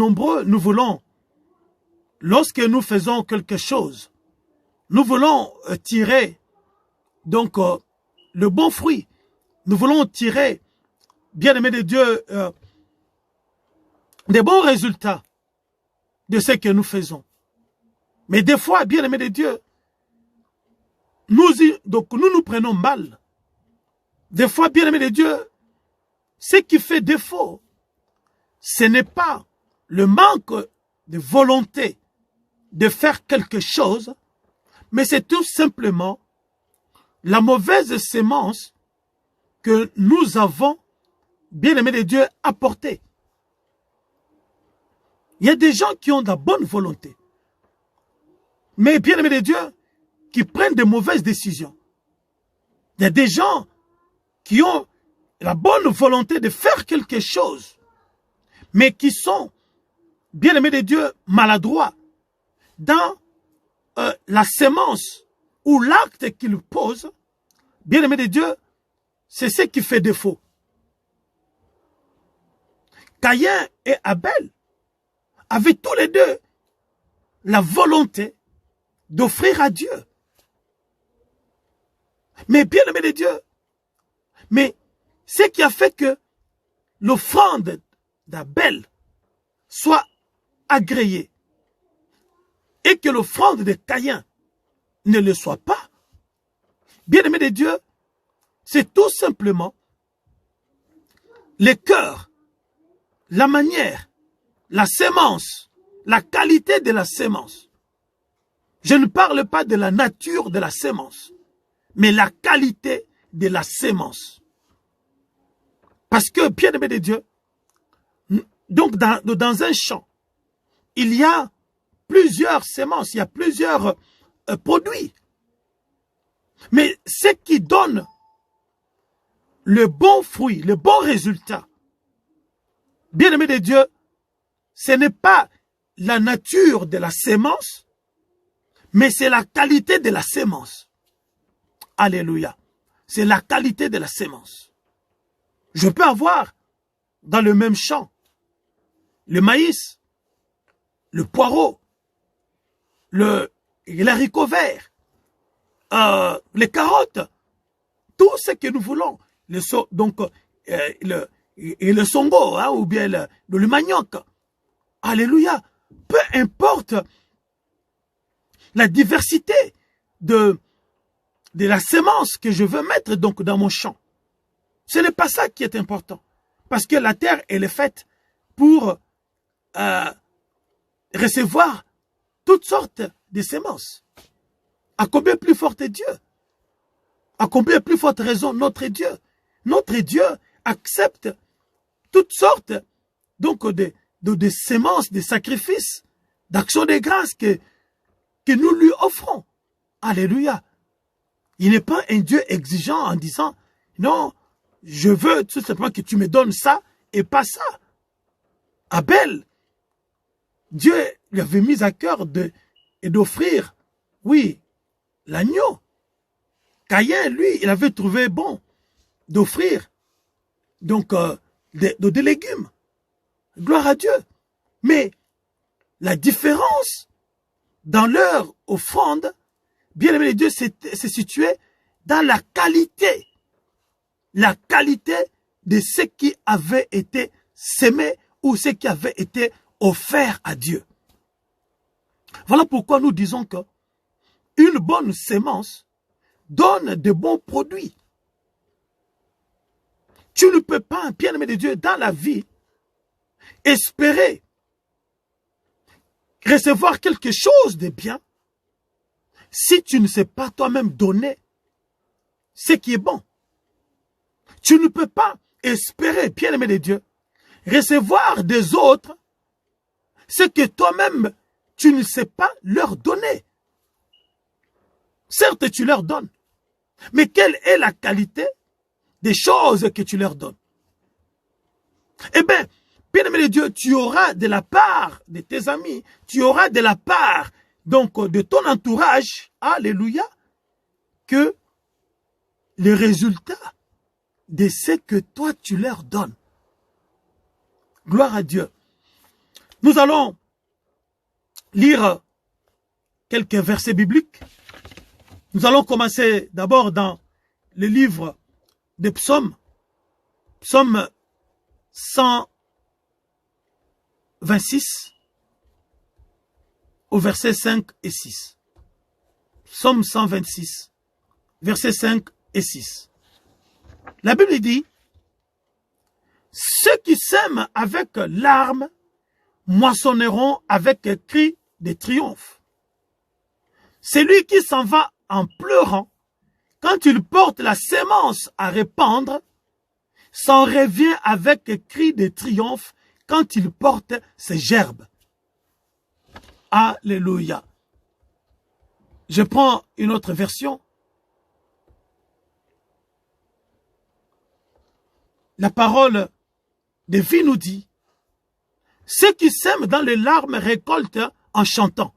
nombreux, nous voulons, lorsque nous faisons quelque chose, nous voulons tirer donc le bon fruit. Nous voulons tirer, bien-aimés de Dieu, des bons résultats de ce que nous faisons. Mais des fois, bien-aimés de Dieu, nous nous prenons mal. Des fois, bien-aimés de Dieu, ce qui fait défaut, ce n'est pas le manque de volonté de faire quelque chose, mais c'est tout simplement la mauvaise sémence que nous avons, bien-aimés de Dieu, apportée. Il y a des gens qui ont de la bonne volonté, mais bien-aimés de Dieu, qui prennent de mauvaises décisions. Il y a des gens qui ont la bonne volonté de faire quelque chose, mais qui sont, bien-aimés de Dieu, maladroits dans la sémence ou l'acte qu'ils posent. Bien-aimés de Dieu, c'est ce qui fait défaut. Caïn et Abel avaient tous les deux la volonté d'offrir à Dieu. Mais bien-aimés de Dieu, mais ce qui a fait que l'offrande d'Abel soit agréée et que l'offrande de Caïn ne le soit pas, bien-aimés de Dieu, c'est tout simplement le cœur, la manière, la sémence, la qualité de la sémence. Je ne parle pas de la nature de la sémence, mais la qualité de la sémence. Parce que, bien-aimé de Dieu, donc dans un champ, il y a plusieurs sémences, il y a plusieurs produits. Mais ce qui donne le bon fruit, le bon résultat, bien-aimé de Dieu, ce n'est pas la nature de la sémence, mais c'est la qualité de la sémence. Alléluia. C'est la qualité de la sémence. Je peux avoir dans le même champ le maïs, le poireau, les haricots verts, les carottes, tout ce que nous voulons. Le songo, hein, ou bien le manioc. Alléluia. Peu importe la diversité de la sémence que je veux mettre donc dans mon champ. Ce n'est pas ça qui est important. Parce que la terre, elle est faite pour recevoir toutes sortes de sémences. À combien plus fort est Dieu? À combien plus forte raison notre Dieu? Notre Dieu accepte toutes sortes donc de sémences, de sacrifices, d'actions de grâce que nous lui offrons. Alléluia. Il n'est pas un Dieu exigeant en disant, non, je veux tout simplement que tu me donnes ça et pas ça. Abel, Dieu lui avait mis à cœur d'offrir, oui, l'agneau. Caïn, lui, il avait trouvé bon d'offrir donc des légumes. Gloire à Dieu. Mais la différence dans leur offrande, bien aimé de Dieu, c'est situé dans la qualité de ce qui avait été sémé ou ce qui avait été offert à Dieu. Voilà pourquoi nous disons que une bonne sémence donne de bons produits. Tu ne peux pas, bien aimé de Dieu, dans la vie, espérer recevoir quelque chose de bien si tu ne sais pas toi-même donner ce qui est bon. Tu ne peux pas espérer, bien aimé de Dieu, recevoir des autres ce que toi-même tu ne sais pas leur donner. Certes, tu leur donnes, mais quelle est la qualité des choses que tu leur donnes? Eh bien, bien-aimé de Dieu, tu auras de la part de tes amis, tu auras de la part donc de ton entourage, alléluia, que le résultat de ce que toi tu leur donnes. Gloire à Dieu. Nous allons lire quelques versets bibliques. Nous allons commencer d'abord dans le livre des psaumes, psaume 126, au verset 5 et 6. Psaume 126, versets 5 et 6. La Bible dit, « Ceux qui sèment avec larmes moissonneront avec cris de triomphe. Celui qui s'en va en pleurant, quand il porte la sémence à répandre, s'en revient avec cris de triomphe quand il porte ses gerbes. » Alléluia. Je prends une autre version. La parole de vie nous dit, « Ceux qui sèment dans les larmes récoltent en chantant. »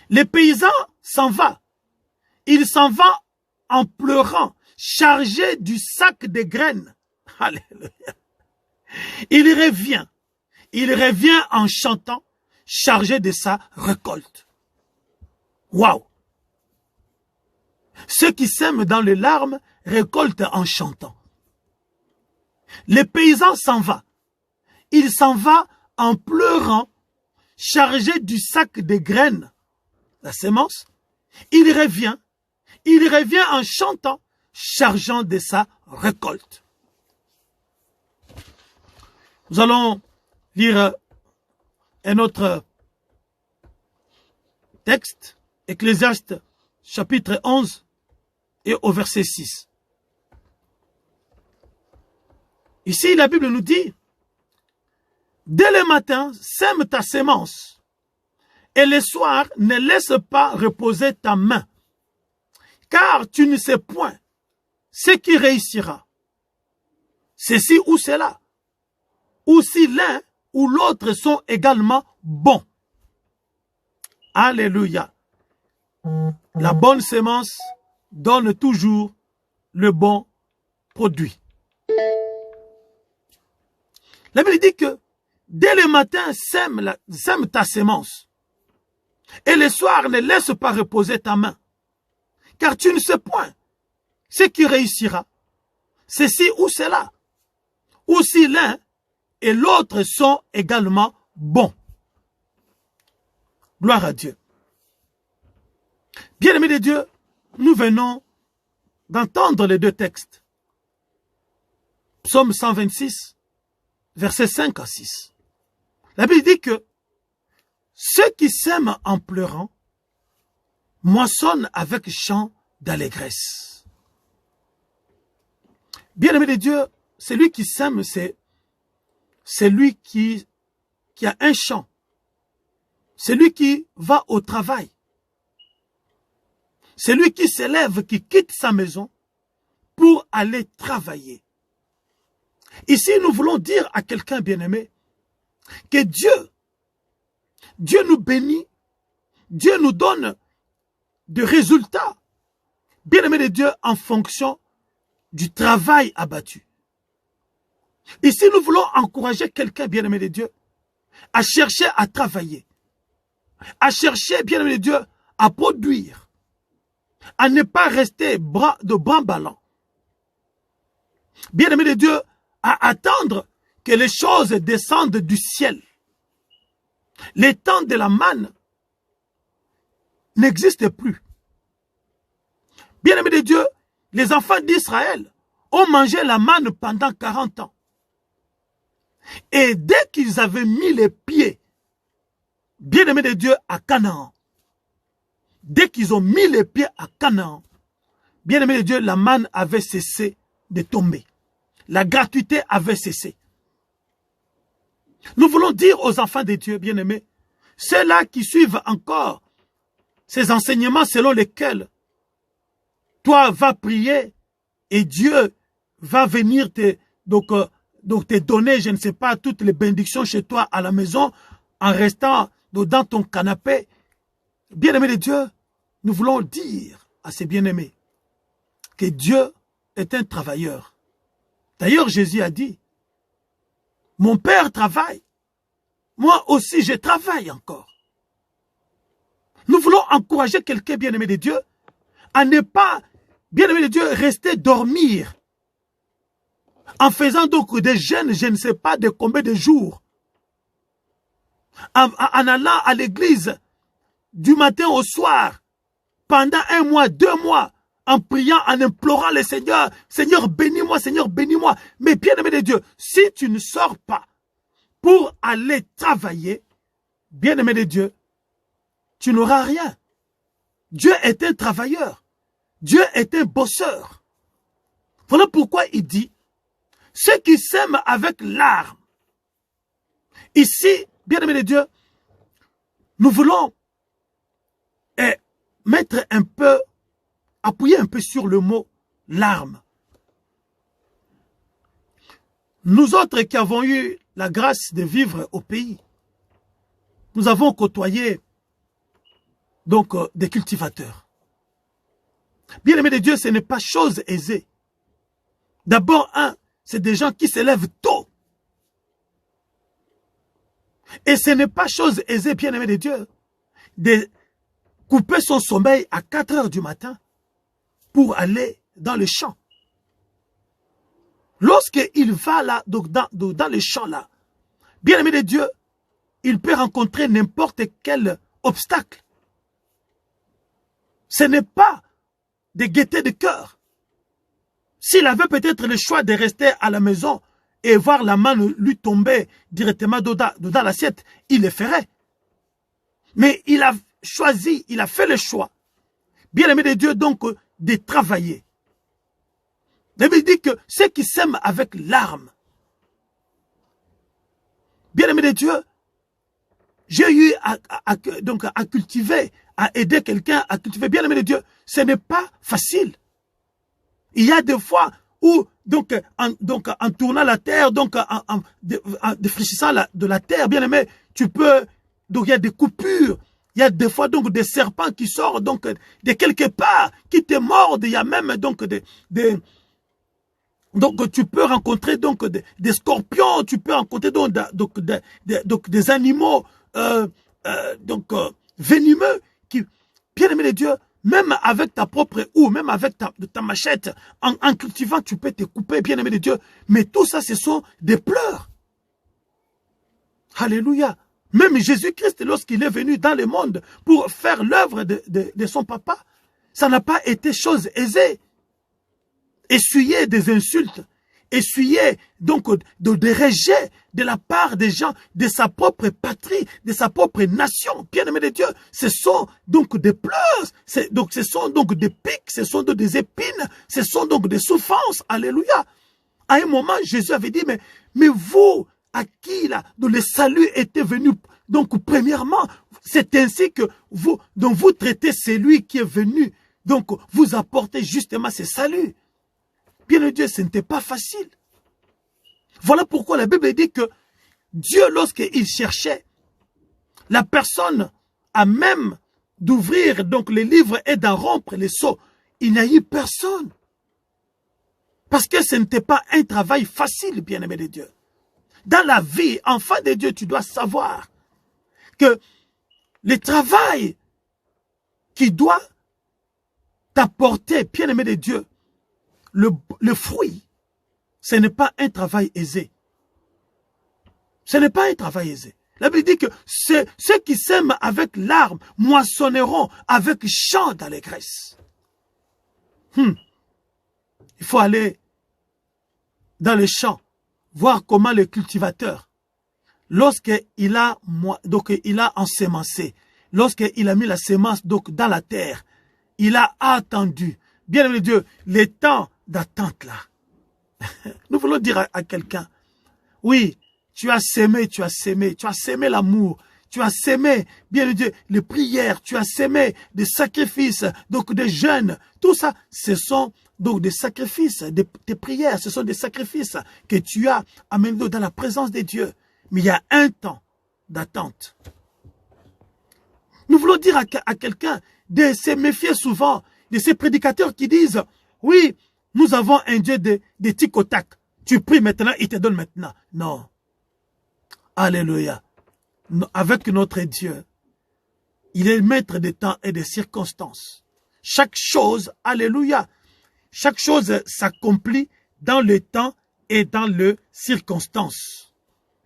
Les paysans s'en va. Il s'en va en pleurant, chargé du sac de graines. Alléluia. Il revient en chantant, chargé de sa récolte. Waouh! Ceux qui sèment dans les larmes récoltent en chantant. Les paysans s'en va. Il s'en va en pleurant, chargé du sac de graines, la sémence. Il revient en chantant, chargeant de sa récolte. Nous allons lire un autre texte, Ecclésiaste chapitre 11 et au verset 6. Ici, la Bible nous dit, « Dès le matin, sème ta sémence, et le soir, ne laisse pas reposer ta main, car tu ne sais point ce qui réussira. Ceci ou cela, ou si l'un ou l'autre sont également bons. » Alléluia. La bonne sémence donne toujours le bon produit. La Bible dit que dès le matin, sème ta sémence. Et le soir, ne laisse pas reposer ta main. Car tu ne sais point ce qui réussira. Ceci ou cela. Ou si l'un et l'autre sont également bons. Gloire à Dieu. Bien-aimés de Dieu, nous venons d'entendre les deux textes. Psaume 126, versets 5 à 6. La Bible dit que ceux qui sèment en pleurant moissonnent avec chant d'allégresse. Bien-aimé de Dieu, celui qui sème, c'est celui qui a un champ. C'est lui qui va au travail. C'est lui qui s'élève, qui quitte sa maison pour aller travailler. Ici, nous voulons dire à quelqu'un bien-aimé que Dieu nous bénit, Dieu nous donne des résultats, bien-aimé de Dieu, en fonction du travail abattu. Ici, nous voulons encourager quelqu'un, bien-aimé de Dieu, à chercher à travailler, à chercher, bien-aimé de Dieu, à produire, à ne pas rester de bras ballants. Bien-aimé de Dieu, à attendre que les choses descendent du ciel. Les temps de la manne n'existent plus. Bien-aimé de Dieu, les enfants d'Israël ont mangé la manne pendant 40 ans. Et dès qu'ils avaient mis les pieds, bien-aimé de Dieu, à Canaan, dès qu'ils ont mis les pieds à Canaan, bien-aimé de Dieu, la manne avait cessé de tomber. La gratuité avait cessé. Nous voulons dire aux enfants de Dieu, bien-aimés, ceux-là qui suivent encore ces enseignements selon lesquels toi vas prier et Dieu va venir te donner, je ne sais pas, toutes les bénédictions chez toi à la maison en restant dans ton canapé. Bien-aimés de Dieu, nous voulons dire à ces bien-aimés que Dieu est un travailleur. D'ailleurs, Jésus a dit, mon Père travaille moi aussi, je travaille encore. Nous voulons encourager quelqu'un, bien-aimé de Dieu, à ne pas, bien-aimé de Dieu, rester dormir. En faisant donc des jeûnes, je ne sais pas de combien de jours. En allant à l'église du matin au soir, pendant 1 mois, 2 mois, en priant, en implorant le Seigneur, Seigneur bénis-moi, Seigneur bénis-moi. Mais bien-aimé de Dieu, si tu ne sors pas pour aller travailler, bien-aimé de Dieu, tu n'auras rien. Dieu est un travailleur. Dieu est un bosseur. Voilà pourquoi il dit, ceux qui sèment avec larmes. Ici, bien-aimé de Dieu, nous voulons mettre un peu, appuyer un peu sur le mot larmes. Nous autres qui avons eu la grâce de vivre au pays, nous avons côtoyé donc des cultivateurs. Bien-aimé de Dieu, ce n'est pas chose aisée. D'abord, c'est des gens qui se lèvent tôt. Et ce n'est pas chose aisée, bien-aimé de Dieu, de couper son sommeil à 4 heures du matin pour aller dans le champ. Lorsqu'il va là, donc dans le champ là, bien-aimé de Dieu, il peut rencontrer n'importe quel obstacle. Ce n'est pas de gaieté de cœur. S'il avait peut-être le choix de rester à la maison et voir la main lui tomber directement dans l'assiette, il le ferait. Mais il a choisi, il a fait le choix, bien-aimé de Dieu, donc, de travailler. La Bible dit que ceux qui sèment avec larmes, bien-aimé de Dieu, j'ai eu à cultiver, à aider quelqu'un à cultiver, bien-aimé de Dieu, ce n'est pas facile. Il y a des fois où, en tournant la terre, en défrichissant de la terre, bien aimé, tu peux, donc il y a des coupures, il y a des fois donc des serpents qui sortent donc de quelque part, qui te mordent, il y a même donc donc tu peux rencontrer donc des scorpions, tu peux rencontrer donc des animaux venimeux qui, bien aimé de Dieu, même avec ta propre houe, même avec ta machette, en cultivant, tu peux te couper, bien aimé de Dieu. Mais tout ça, ce sont des pleurs. Alléluia. Même Jésus-Christ, lorsqu'il est venu dans le monde pour faire l'œuvre de son papa, ça n'a pas été chose aisée. Essuyer des insultes, essuyer donc des rejets de la part des gens, de sa propre patrie, de sa propre nation, bien-aimé de Dieu, ce sont donc des pleurs, ce sont donc des pics, ce sont donc des épines, ce sont donc des souffrances, alléluia. À un moment, Jésus avait dit, mais vous, à qui là, dont le salut était venu, donc premièrement, c'est ainsi que vous traitez celui qui est venu, donc vous apportez justement ce salut. Bien de Dieu, ce n'était pas facile. Voilà pourquoi la Bible dit que Dieu, lorsqu'il cherchait la personne à même d'ouvrir donc les livres et d'en rompre les sceaux, il n'y a eu personne. Parce que ce n'était pas un travail facile, bien-aimé de Dieu. Dans la vie, enfant de Dieu, tu dois savoir que le travail qui doit t'apporter, bien-aimé de Dieu, le fruit, ce n'est pas un travail aisé. Ce n'est pas un travail aisé. La Bible dit que ceux qui sèment avec larmes moissonneront avec chant d'allégresse. Il faut aller dans les champs, voir comment le cultivateur, lorsqu'il a ensemencé, lorsqu'il a mis la semence donc dans la terre, il a attendu. Bien aimé Dieu, les temps d'attente là. Nous voulons dire à quelqu'un, oui, tu as sémé l'amour, tu as sémé, bien Dieu, les prières, tu as sémé des sacrifices, donc des jeûnes, tout ça, ce sont donc des sacrifices, des prières, ce sont des sacrifices que tu as amenés dans la présence de Dieu. Mais il y a un temps d'attente. Nous voulons dire à quelqu'un de se méfier souvent de ces prédicateurs qui disent, oui, nous avons un Dieu de tic au tac. Tu pries maintenant, il te donne maintenant. Non. Alléluia. avec notre Dieu, il est maître des temps et des circonstances. Chaque chose, alléluia, chaque chose s'accomplit dans le temps et dans les circonstances.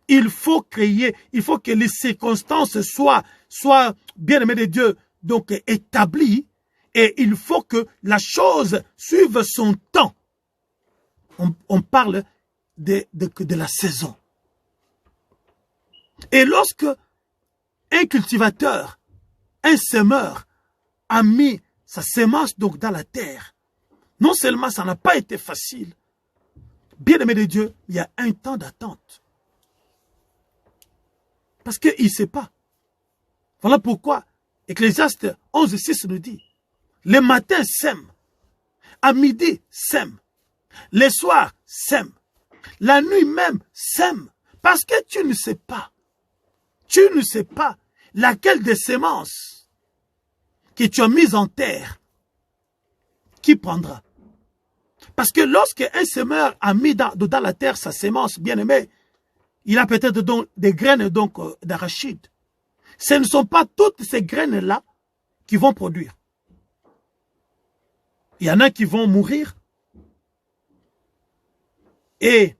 Il faut créer, il faut que les circonstances soient bien aimées de Dieu, donc établies, et il faut que la chose suive son temps. On parle de la saison. Et lorsque un cultivateur, un semeur a mis sa semence donc dans la terre, non seulement ça n'a pas été facile, bien aimé de Dieu, il y a un temps d'attente. Parce qu'il ne sait pas. Voilà pourquoi Ecclésiaste 11:6 nous dit, le matin sème, à midi sème, le soir sème, la nuit même sème, parce que tu ne sais pas. Tu ne sais pas laquelle des semences que tu as mises en terre, qui prendra. Parce que lorsque un semeur a mis dans la terre sa semence, bien aimé, il a peut-être des graines d'arachide. Ce ne sont pas toutes ces graines-là qui vont produire. Il y en a qui vont mourir et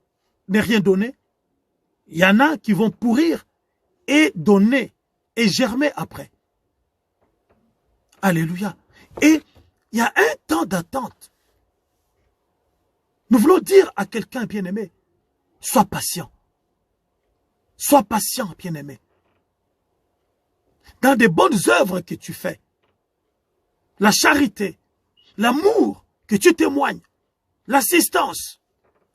ne rien donner. Il y en a qui vont pourrir et donner et germer après. Alléluia. Et il y a un temps d'attente. Nous voulons dire à quelqu'un bien-aimé, sois patient. Sois patient, bien-aimé. Dans des bonnes œuvres que tu fais, la charité, l'amour que tu témoignes, l'assistance,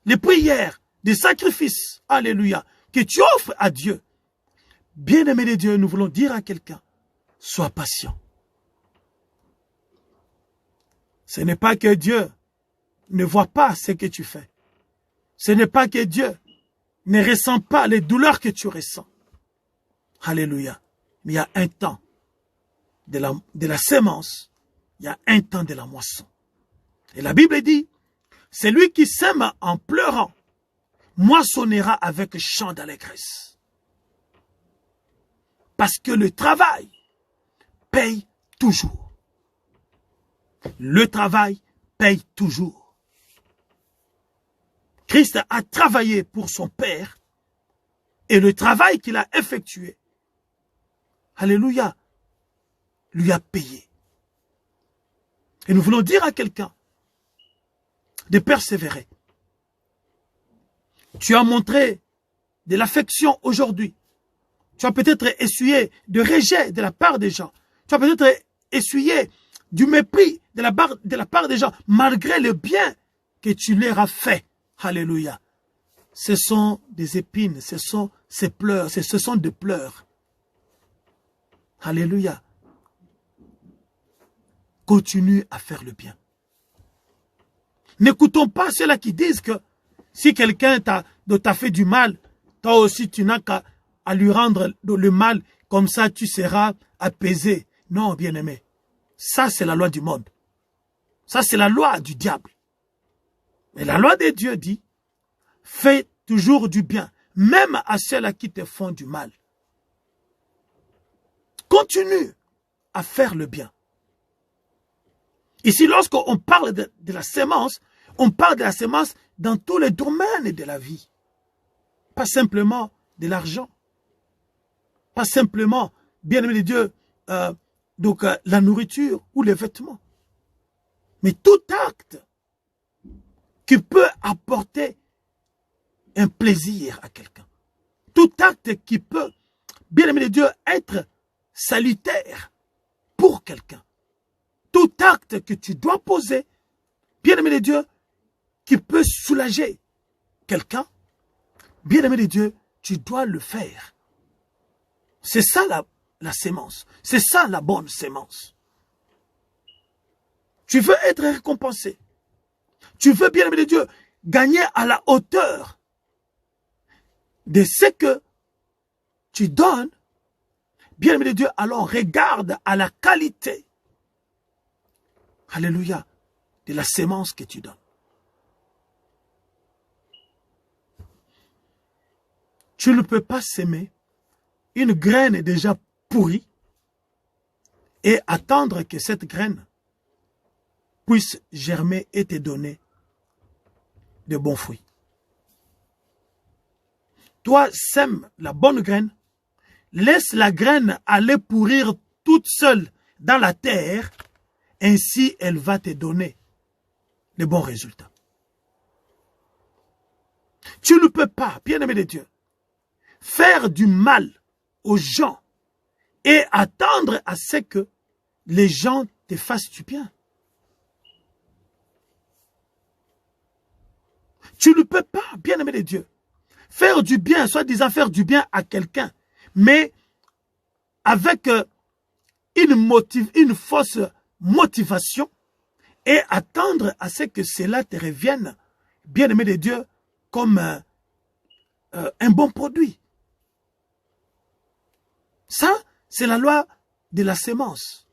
les prières, les sacrifices, alléluia, que tu offres à Dieu. Bien-aimé de Dieu, nous voulons dire à quelqu'un, sois patient. Ce n'est pas que Dieu ne voit pas ce que tu fais. Ce n'est pas que Dieu ne ressent pas les douleurs que tu ressens. Alléluia. Mais il y a un temps de la sémence, il y a un temps de la moisson. Et la Bible dit, celui qui sème en pleurant, moissonnera avec chant d'allégresse. Parce que le travail paye toujours. Le travail paye toujours. Christ a travaillé pour son Père et le travail qu'il a effectué, alléluia, lui a payé. Et nous voulons dire à quelqu'un de persévérer. Tu as montré de l'affection aujourd'hui. Tu as peut-être essuyé de rejet de la part des gens. Tu as peut-être essuyé du mépris de la part des gens, malgré le bien que tu leur as fait. Alléluia. Ce sont des épines, ce sont ces pleurs, ce sont des pleurs. Alléluia. Continue à faire le bien. N'écoutons pas ceux-là qui disent que si quelqu'un t'a fait du mal, toi aussi tu n'as qu'à lui rendre le mal, comme ça tu seras apaisé. Non, bien-aimé. Ça, c'est la loi du monde. Ça, c'est la loi du diable. Mais la loi de Dieu dit, fais toujours du bien, même à ceux-là qui te font du mal. Continue à faire le bien. Ici, lorsqu'on parle de la sémence, on parle de la sémence dans tous les domaines de la vie. Pas simplement de l'argent. Pas simplement, bien aimé de Dieu, la nourriture ou les vêtements. Mais tout acte qui peut apporter un plaisir à quelqu'un. Tout acte qui peut, bien aimé de Dieu, être salutaire pour quelqu'un. Tout acte que tu dois poser, bien aimé de Dieu, qui peut soulager quelqu'un, bien aimé de Dieu, tu dois le faire. C'est ça la sémence. C'est ça la bonne sémence. Tu veux être récompensé. Tu veux, bien aimé de Dieu, gagner à la hauteur de ce que tu donnes. Bien aimé de Dieu, alors regarde à la qualité, alléluia, de la sémence que tu donnes. Tu ne peux pas s'aimer une graine déjà pourrie et attendre que cette graine puisse germer et te donner de bons fruits. Toi, sème la bonne graine, laisse la graine aller pourrir toute seule dans la terre, ainsi elle va te donner de bons résultats. Tu ne peux pas, bien-aimé de Dieu, faire du mal aux gens et attendre à ce que les gens te fassent du bien. Tu ne peux pas, bien-aimé de Dieu, faire du bien, soi-disant faire du bien à quelqu'un, mais avec une fausse motivation et attendre à ce que cela te revienne, bien-aimé de Dieu, comme un bon produit. Ça, c'est la loi de la sémence.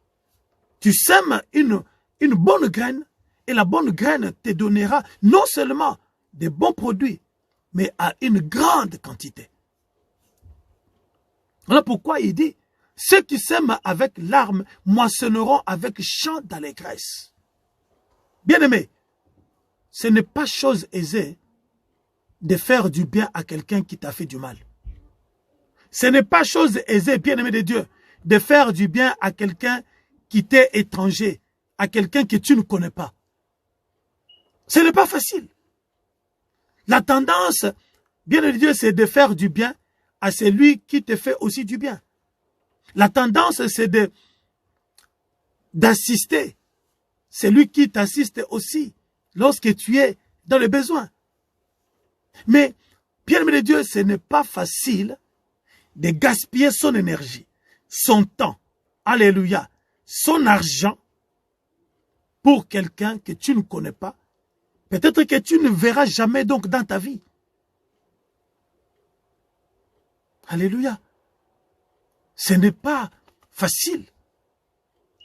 Tu sèmes une bonne graine et la bonne graine te donnera non seulement des bons produits, mais à une grande quantité. Voilà pourquoi il dit, ceux qui sèment avec larmes moissonneront avec chant d'allégresse. Bien-aimé, ce n'est pas chose aisée de faire du bien à quelqu'un qui t'a fait du mal. Ce n'est pas chose aisée, bien-aimé de Dieu, de faire du bien à quelqu'un qui t'est étranger, à quelqu'un que tu ne connais pas. Ce n'est pas facile. La tendance, bien-aimé de Dieu, c'est de faire du bien à celui qui te fait aussi du bien. La tendance, c'est d'assister celui qui t'assiste aussi lorsque tu es dans le besoin. Mais, bien-aimé de Dieu, ce n'est pas facile de gaspiller son énergie, son temps, alléluia, son argent pour quelqu'un que tu ne connais pas, peut-être que tu ne verras jamais donc dans ta vie. Alléluia. Ce n'est pas facile.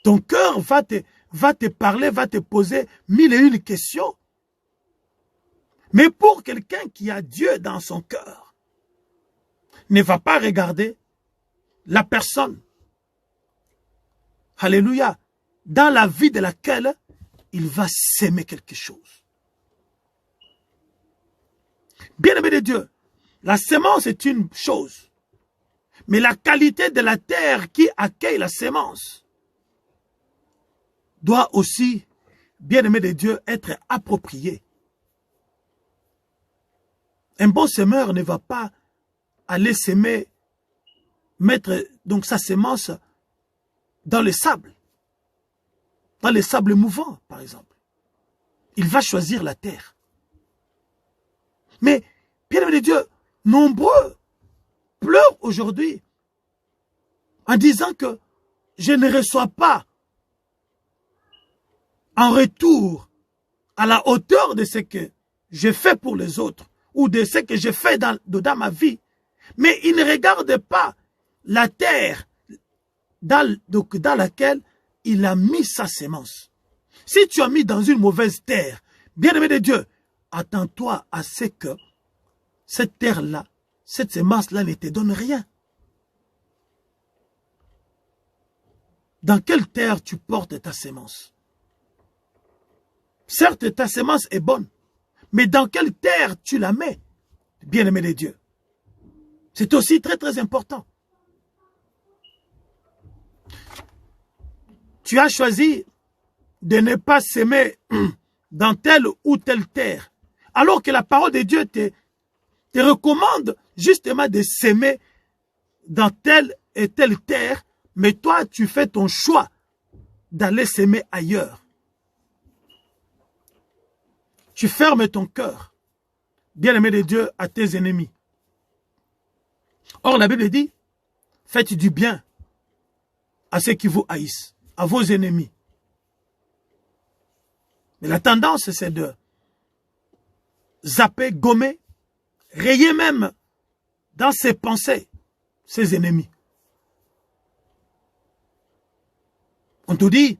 Ton cœur va te parler, va te poser mille et une questions. Mais pour quelqu'un qui a Dieu dans son cœur, ne va pas regarder la personne, alléluia, dans la vie de laquelle il va s'aimer quelque chose. Bien-aimé de Dieu, la sémence est une chose, mais la qualité de la terre qui accueille la sémence doit aussi, bien-aimé de Dieu, être appropriée. Un bon semeur ne va pas aller s'aimer, mettre donc sa sémence dans le sable mouvant, par exemple. Il va choisir la terre. Mais, bien-aimé de Dieu, nombreux pleurent aujourd'hui en disant que je ne reçois pas en retour à la hauteur de ce que je fais pour les autres ou de ce que je fais dans ma vie. Mais il ne regarde pas la terre dans laquelle il a mis sa sémence. Si tu as mis dans une mauvaise terre, bien-aimé de Dieu, attends-toi à ce que cette terre-là, cette sémence-là ne te donne rien. Dans quelle terre tu portes ta sémence? Certes, ta sémence est bonne, mais dans quelle terre tu la mets, bien-aimé de Dieu? C'est aussi très très important. Tu as choisi de ne pas s'aimer dans telle ou telle terre, alors que la parole de Dieu te recommande justement de s'aimer dans telle et telle terre, mais toi tu fais ton choix d'aller s'aimer ailleurs. Tu fermes ton cœur, bien-aimé de Dieu, à tes ennemis. Or, la Bible dit, faites du bien à ceux qui vous haïssent, à vos ennemis. Mais la tendance, c'est de zapper, gommer, rayer même dans ses pensées ses ennemis. On te dit,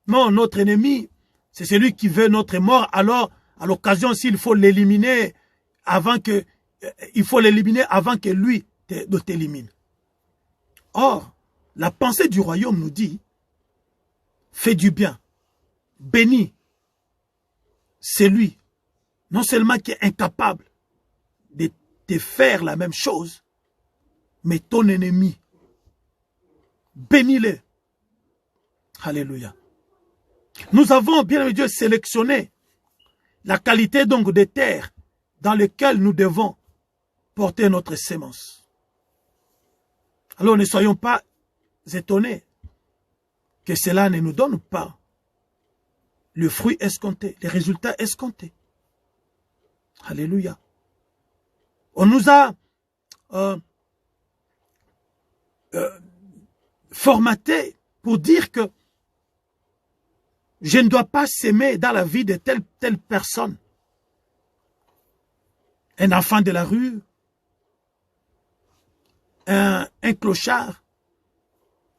non, notre ennemi, c'est celui qui veut notre mort, alors à l'occasion, s'il faut l'éliminer avant que lui t'élimine. Or, la pensée du royaume nous dit, fais du bien, bénis celui, non seulement qui est incapable de te faire la même chose, mais ton ennemi, bénis-le. Alléluia. Nous avons, bien aimé Dieu, sélectionné la qualité donc des terres dans lesquelles nous devons porter notre sémence. Alors ne soyons pas étonnés que cela ne nous donne pas le fruit escompté, les résultats escomptés. Alléluia. On nous a formaté pour dire que je ne dois pas s'aimer dans la vie de telle personne. Un enfant de la rue, un clochard.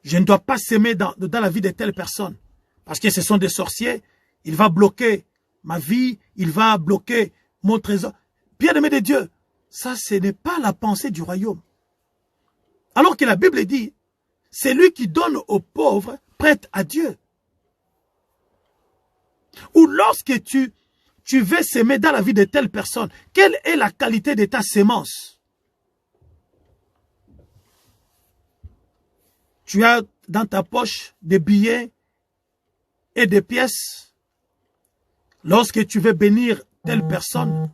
Je ne dois pas s'aimer dans la vie de telle personne. Parce que ce sont des sorciers. Il va bloquer ma vie. Il va bloquer mon trésor. Bien-aimé de Dieu, ça, ce n'est pas la pensée du royaume. Alors que la Bible dit, c'est lui qui donne aux pauvres, prête à Dieu. Ou lorsque tu veux s'aimer dans la vie de telle personne, quelle est la qualité de ta sémence? Tu as dans ta poche des billets et des pièces. Lorsque tu veux bénir telle personne,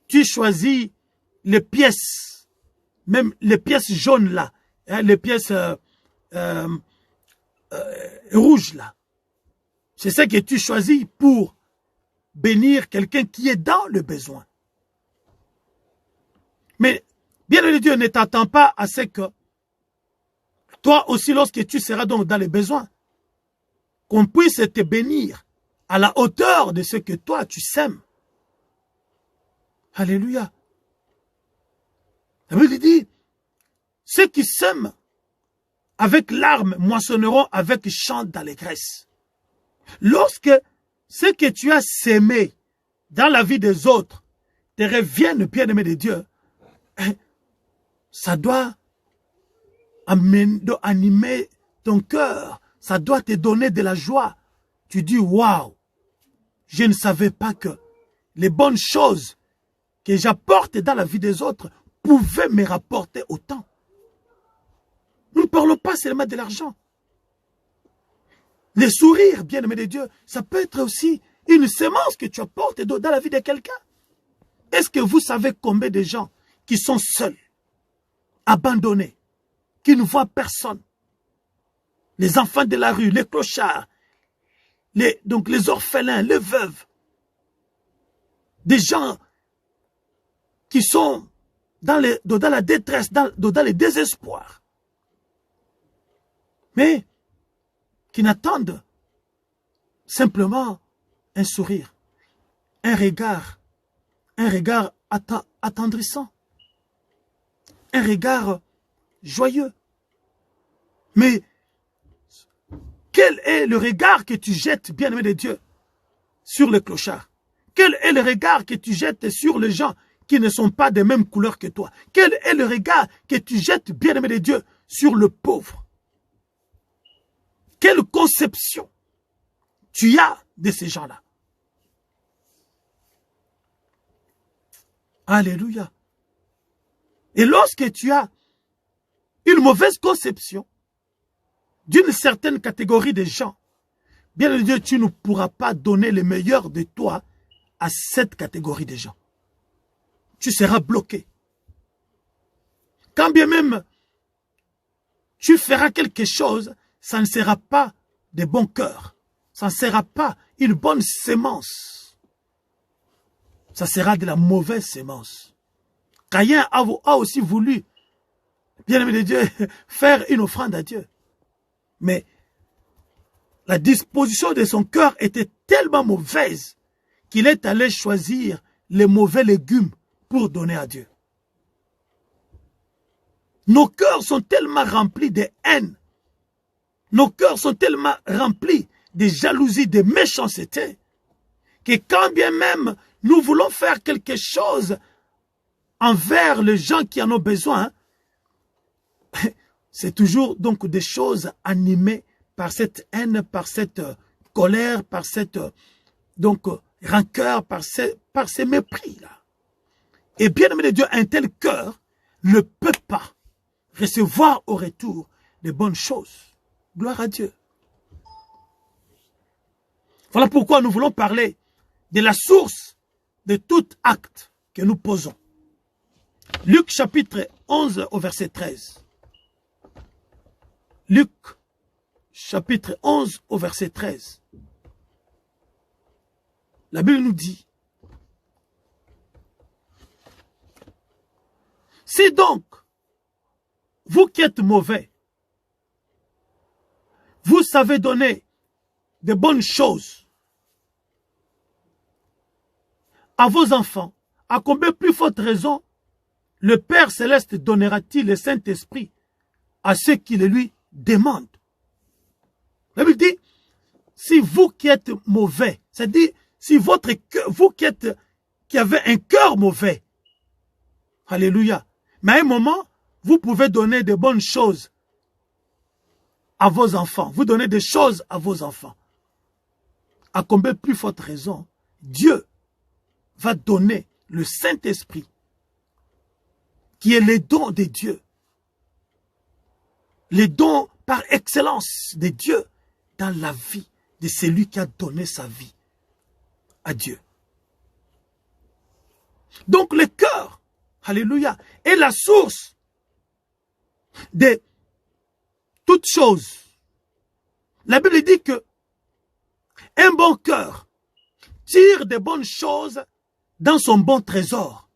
tu choisis les pièces, même les pièces jaunes là, hein, les pièces rouges là. C'est ce que tu choisis pour bénir quelqu'un qui est dans le besoin. Mais, bien aimé Dieu, ne t'attends pas à ce que toi aussi, lorsque tu seras donc dans les besoins, qu'on puisse te bénir à la hauteur de ce que toi tu sèmes. Alléluia. La Bible dit, ceux qui sèment avec larmes moissonneront avec chant d'allégresse. Lorsque ce que tu as sémé dans la vie des autres te reviennent, bien-aimé de Dieu, ça doit animer ton cœur, ça doit te donner de la joie. Tu dis, waouh, je ne savais pas que les bonnes choses que j'apporte dans la vie des autres pouvaient me rapporter autant. Nous ne parlons pas seulement de l'argent. Les sourires, bien-aimé de Dieu, ça peut être aussi une sémence que tu apportes dans la vie de quelqu'un. Est-ce que vous savez combien de gens qui sont seuls, abandonnés, qui ne voient personne? Les enfants de la rue, les clochards, donc les orphelins, les veuves, des gens qui sont dans la détresse, dans le désespoir, mais qui n'attendent simplement un sourire, un regard attendrissant, un regard joyeux. Mais quel est le regard que tu jettes, bien-aimé de Dieu, sur les clochards? Quel est le regard que tu jettes sur les gens qui ne sont pas de même couleur que toi? Quel est le regard que tu jettes, bien-aimé de Dieu, sur le pauvre? Quelle conception tu as de ces gens-là? Alléluia. Et lorsque tu as une mauvaise conception d'une certaine catégorie de gens, bien évidemment, Dieu, tu ne pourras pas donner le meilleur de toi à cette catégorie de gens. Tu seras bloqué. Quand bien même tu feras quelque chose, ça ne sera pas de bon cœur. Ça ne sera pas une bonne sémence. Ça sera de la mauvaise sémence. Caïn a aussi voulu, bien aimé de Dieu, faire une offrande à Dieu. Mais la disposition de son cœur était tellement mauvaise qu'il est allé choisir les mauvais légumes pour donner à Dieu. Nos cœurs sont tellement remplis de haine. Nos cœurs sont tellement remplis de jalousie, de méchanceté, que quand bien même nous voulons faire quelque chose envers les gens qui en ont besoin, c'est toujours donc des choses animées par cette haine, par cette colère, par cette donc rancœur, par ces mépris-là. Et bien aimé de Dieu, un tel cœur ne peut pas recevoir au retour de bonnes choses. Gloire à Dieu. Voilà pourquoi nous voulons parler de la source de tout acte que nous posons. Luc chapitre 11 au verset 13. Luc chapitre 11 au verset 13. La Bible nous dit, si donc, vous qui êtes mauvais, vous savez donner de bonnes choses à vos enfants, à combien plus forte raison le Père Céleste donnera-t-il le Saint-Esprit à ceux qui le lui demandent? La Bible dit, si vous qui êtes mauvais, c'est-à-dire si votre cœur, vous qui avez un cœur mauvais, alléluia, mais à un moment, vous pouvez donner de bonnes choses à vos enfants. Vous donnez des choses à vos enfants. À combien plus forte raison, Dieu va donner le Saint-Esprit, qui est le don de Dieu, le don par excellence de Dieu dans la vie de celui qui a donné sa vie à Dieu. Donc le cœur, alléluia, est la source de toutes choses. La Bible dit que un bon cœur tire de bonnes choses dans son bon trésor.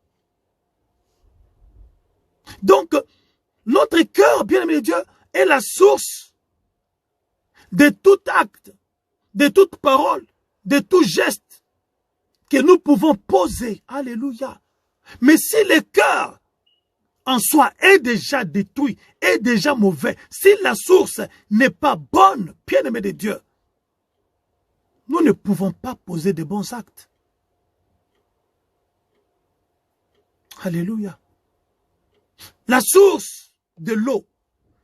Donc, notre cœur, bien-aimé de Dieu, est la source de tout acte, de toute parole, de tout geste que nous pouvons poser. Alléluia. Mais si le cœur en soi est déjà détruit, est déjà mauvais, si la source n'est pas bonne, bien-aimé de Dieu, nous ne pouvons pas poser de bons actes. Alléluia. La source de l'eau,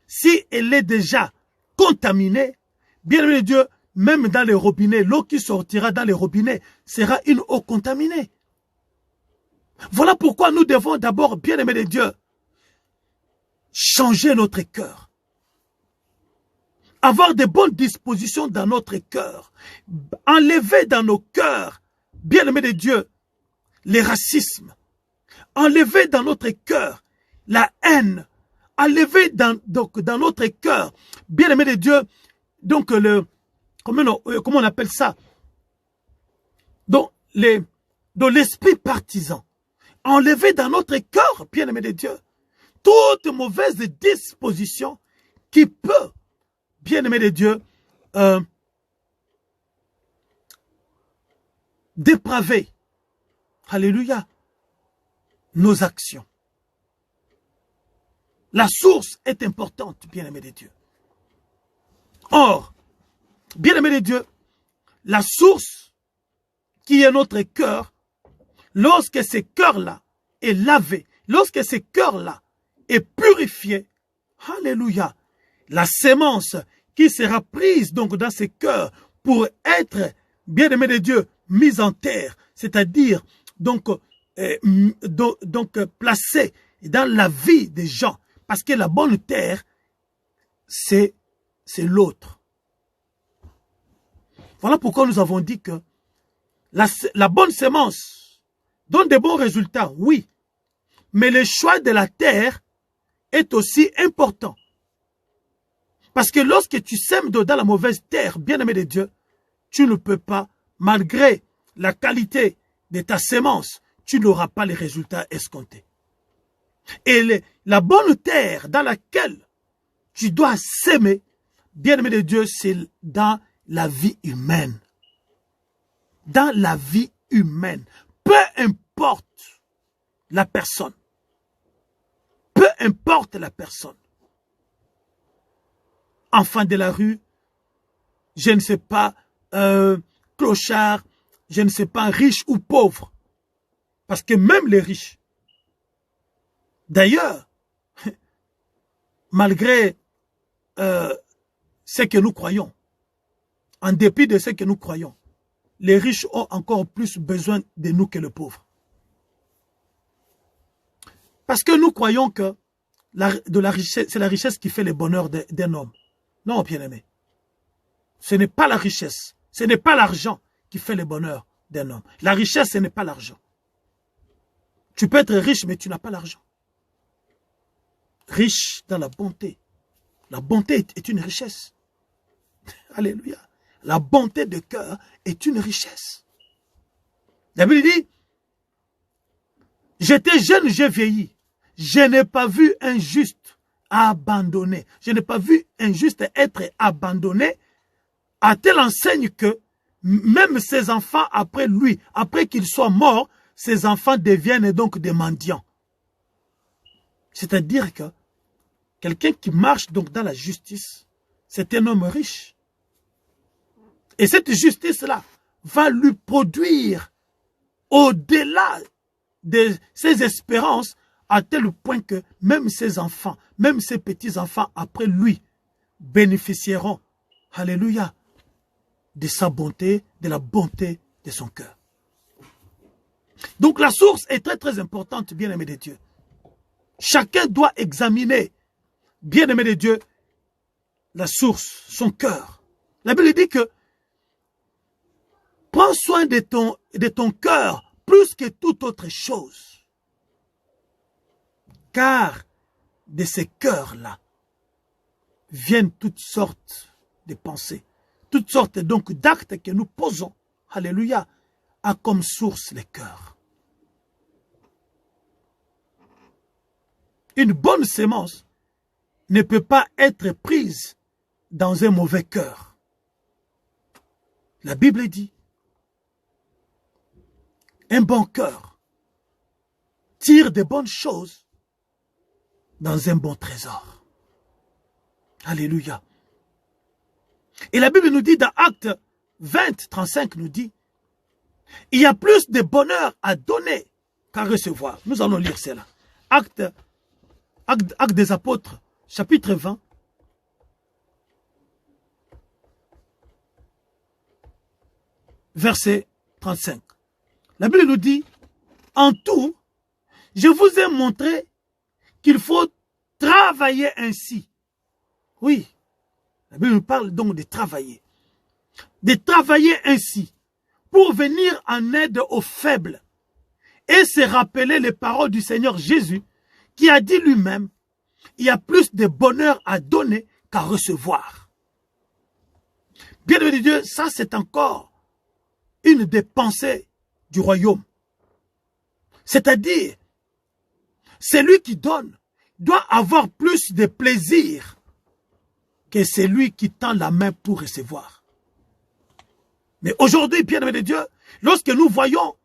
si elle est déjà contaminée, bien-aimé de Dieu, même dans les robinets, l'eau qui sortira dans les robinets sera une eau contaminée. Voilà pourquoi nous devons d'abord, bien-aimé de Dieu, changer notre cœur. Avoir de bonnes dispositions dans notre cœur. Enlever dans nos cœurs, bien-aimé de Dieu, les racismes. Enlever dans notre cœur la haine. Enlever dans notre cœur, bien-aimé de Dieu, donc comment on appelle ça? Donc l'esprit partisan. Enlever dans notre cœur, bien-aimé de Dieu, toute mauvaise disposition qui peut, bien-aimé de Dieu, dépraver, alléluia, nos actions. La source est importante, bien-aimé de Dieu. Or, bien-aimé de Dieu, la source qui est notre cœur, lorsque ce cœur-là est lavé, lorsque ce cœur-là est purifié, alléluia, la sémence qui sera prise donc dans ce cœurs pour être, bien-aimé de Dieu, mise en terre, c'est-à-dire donc placée dans la vie des gens, parce que la bonne terre, c'est l'autre. Voilà pourquoi nous avons dit que la bonne sémence donne de bons résultats, oui, mais le choix de la terre est aussi important. Parce que lorsque tu sèmes dans la mauvaise terre, bien-aimé de Dieu, tu ne peux pas, malgré la qualité de ta sémence, tu n'auras pas les résultats escomptés. Et la bonne terre dans laquelle tu dois s'aimer, bien-aimé de Dieu, c'est dans la vie humaine. Dans la vie humaine. Peu importe la personne. Peu importe la personne. Enfant de la rue, je ne sais pas, clochard, je ne sais pas, riche ou pauvre. Parce que même les riches, d'ailleurs, malgré ce que nous croyons, en dépit de ce que nous croyons, les riches ont encore plus besoin de nous que les pauvres. Parce que nous croyons que c'est la richesse qui fait le bonheur d'un homme. Non, bien-aimé. Ce n'est pas la richesse. Ce n'est pas l'argent qui fait le bonheur d'un homme. La richesse, ce n'est pas l'argent. Tu peux être riche, mais tu n'as pas l'argent. Riche dans la bonté. La bonté est une richesse. Alléluia. La bonté de cœur est une richesse. La Bible dit, j'étais jeune, j'ai vieilli. Je n'ai pas vu un juste abandonné. Je n'ai pas vu un juste être abandonné à telle enseigne que même ses enfants après lui, après qu'il soit mort, ses enfants deviennent donc des mendiants. C'est-à-dire que quelqu'un qui marche donc dans la justice, c'est un homme riche. Et cette justice-là va lui produire au-delà de ses espérances à tel point que même ses enfants, même ses petits-enfants après lui bénéficieront, alléluia, de sa bonté, de la bonté de son cœur. Donc la source est très très importante, bien-aimé de Dieu. Chacun doit examiner, bien-aimé de Dieu, la source, son cœur. La Bible dit que prends soin de ton cœur plus que toute autre chose. Car de ces cœurs-là viennent toutes sortes de pensées, toutes sortes donc d'actes que nous posons, alléluia, a comme source les cœurs. Une bonne sémence ne peut pas être prise dans un mauvais cœur. La Bible dit, un bon cœur tire de bonnes choses dans un bon trésor. Alléluia. Et la Bible nous dit dans Actes 20, 35, nous dit, il y a plus de bonheur à donner qu'à recevoir. Nous allons lire cela. Actes des Apôtres, chapitre 20. Verset 35. La Bible nous dit, en tout, je vous ai montré qu'il faut travailler ainsi. Oui, la Bible nous parle donc de travailler. De travailler ainsi pour venir en aide aux faibles et se rappeler les paroles du Seigneur Jésus qui a dit lui-même, il y a plus de bonheur à donner qu'à recevoir. Bien aimé de Dieu, ça c'est encore une des pensées du royaume. C'est-à-dire, celui qui donne doit avoir plus de plaisir que celui qui tend la main pour recevoir. Mais aujourd'hui, bien aimé de Dieu, lorsque nous voyons,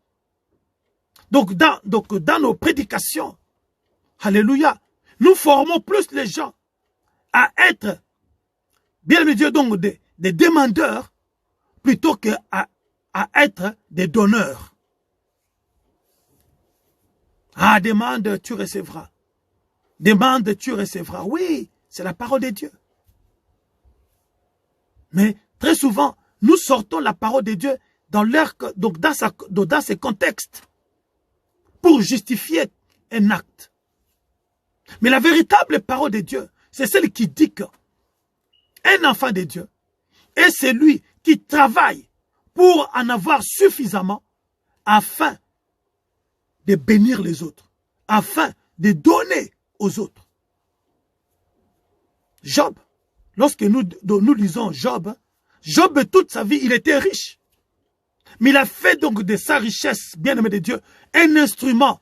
donc dans nos prédications, alléluia, nous formons plus les gens à être, bien aimé de Dieu, donc des demandeurs, plutôt qu'à être des donneurs. Ah, demande, tu recevras. Demande, tu recevras. Oui, c'est la parole de Dieu. Mais très souvent, nous sortons la parole de Dieu dans ces contextes pour justifier un acte. Mais la véritable parole de Dieu, c'est celle qui dit qu'un enfant de Dieu est celui qui travaille pour en avoir suffisamment afin de bénir les autres, afin de donner aux autres. Job, lorsque nous lisons Job, Job toute sa vie, il était riche. Mais il a fait donc de sa richesse, bien-aimé de Dieu, un instrument,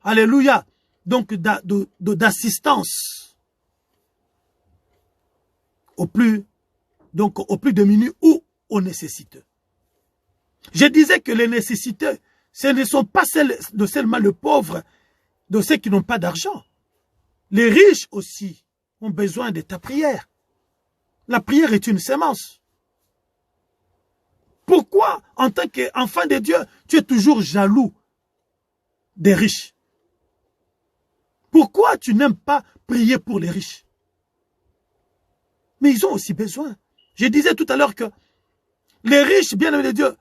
alléluia, donc d'assistance au plus démunis ou aux nécessiteux. Je disais que les nécessiteux, ce ne sont pas seulement les pauvres, de ceux qui n'ont pas d'argent. Les riches aussi ont besoin de ta prière. La prière est une sémence. Pourquoi, en tant qu'enfant de Dieu, tu es toujours jaloux des riches? Pourquoi tu n'aimes pas prier pour les riches? Mais ils ont aussi besoin. Je disais tout à l'heure que les riches, bien aimés de Dieu,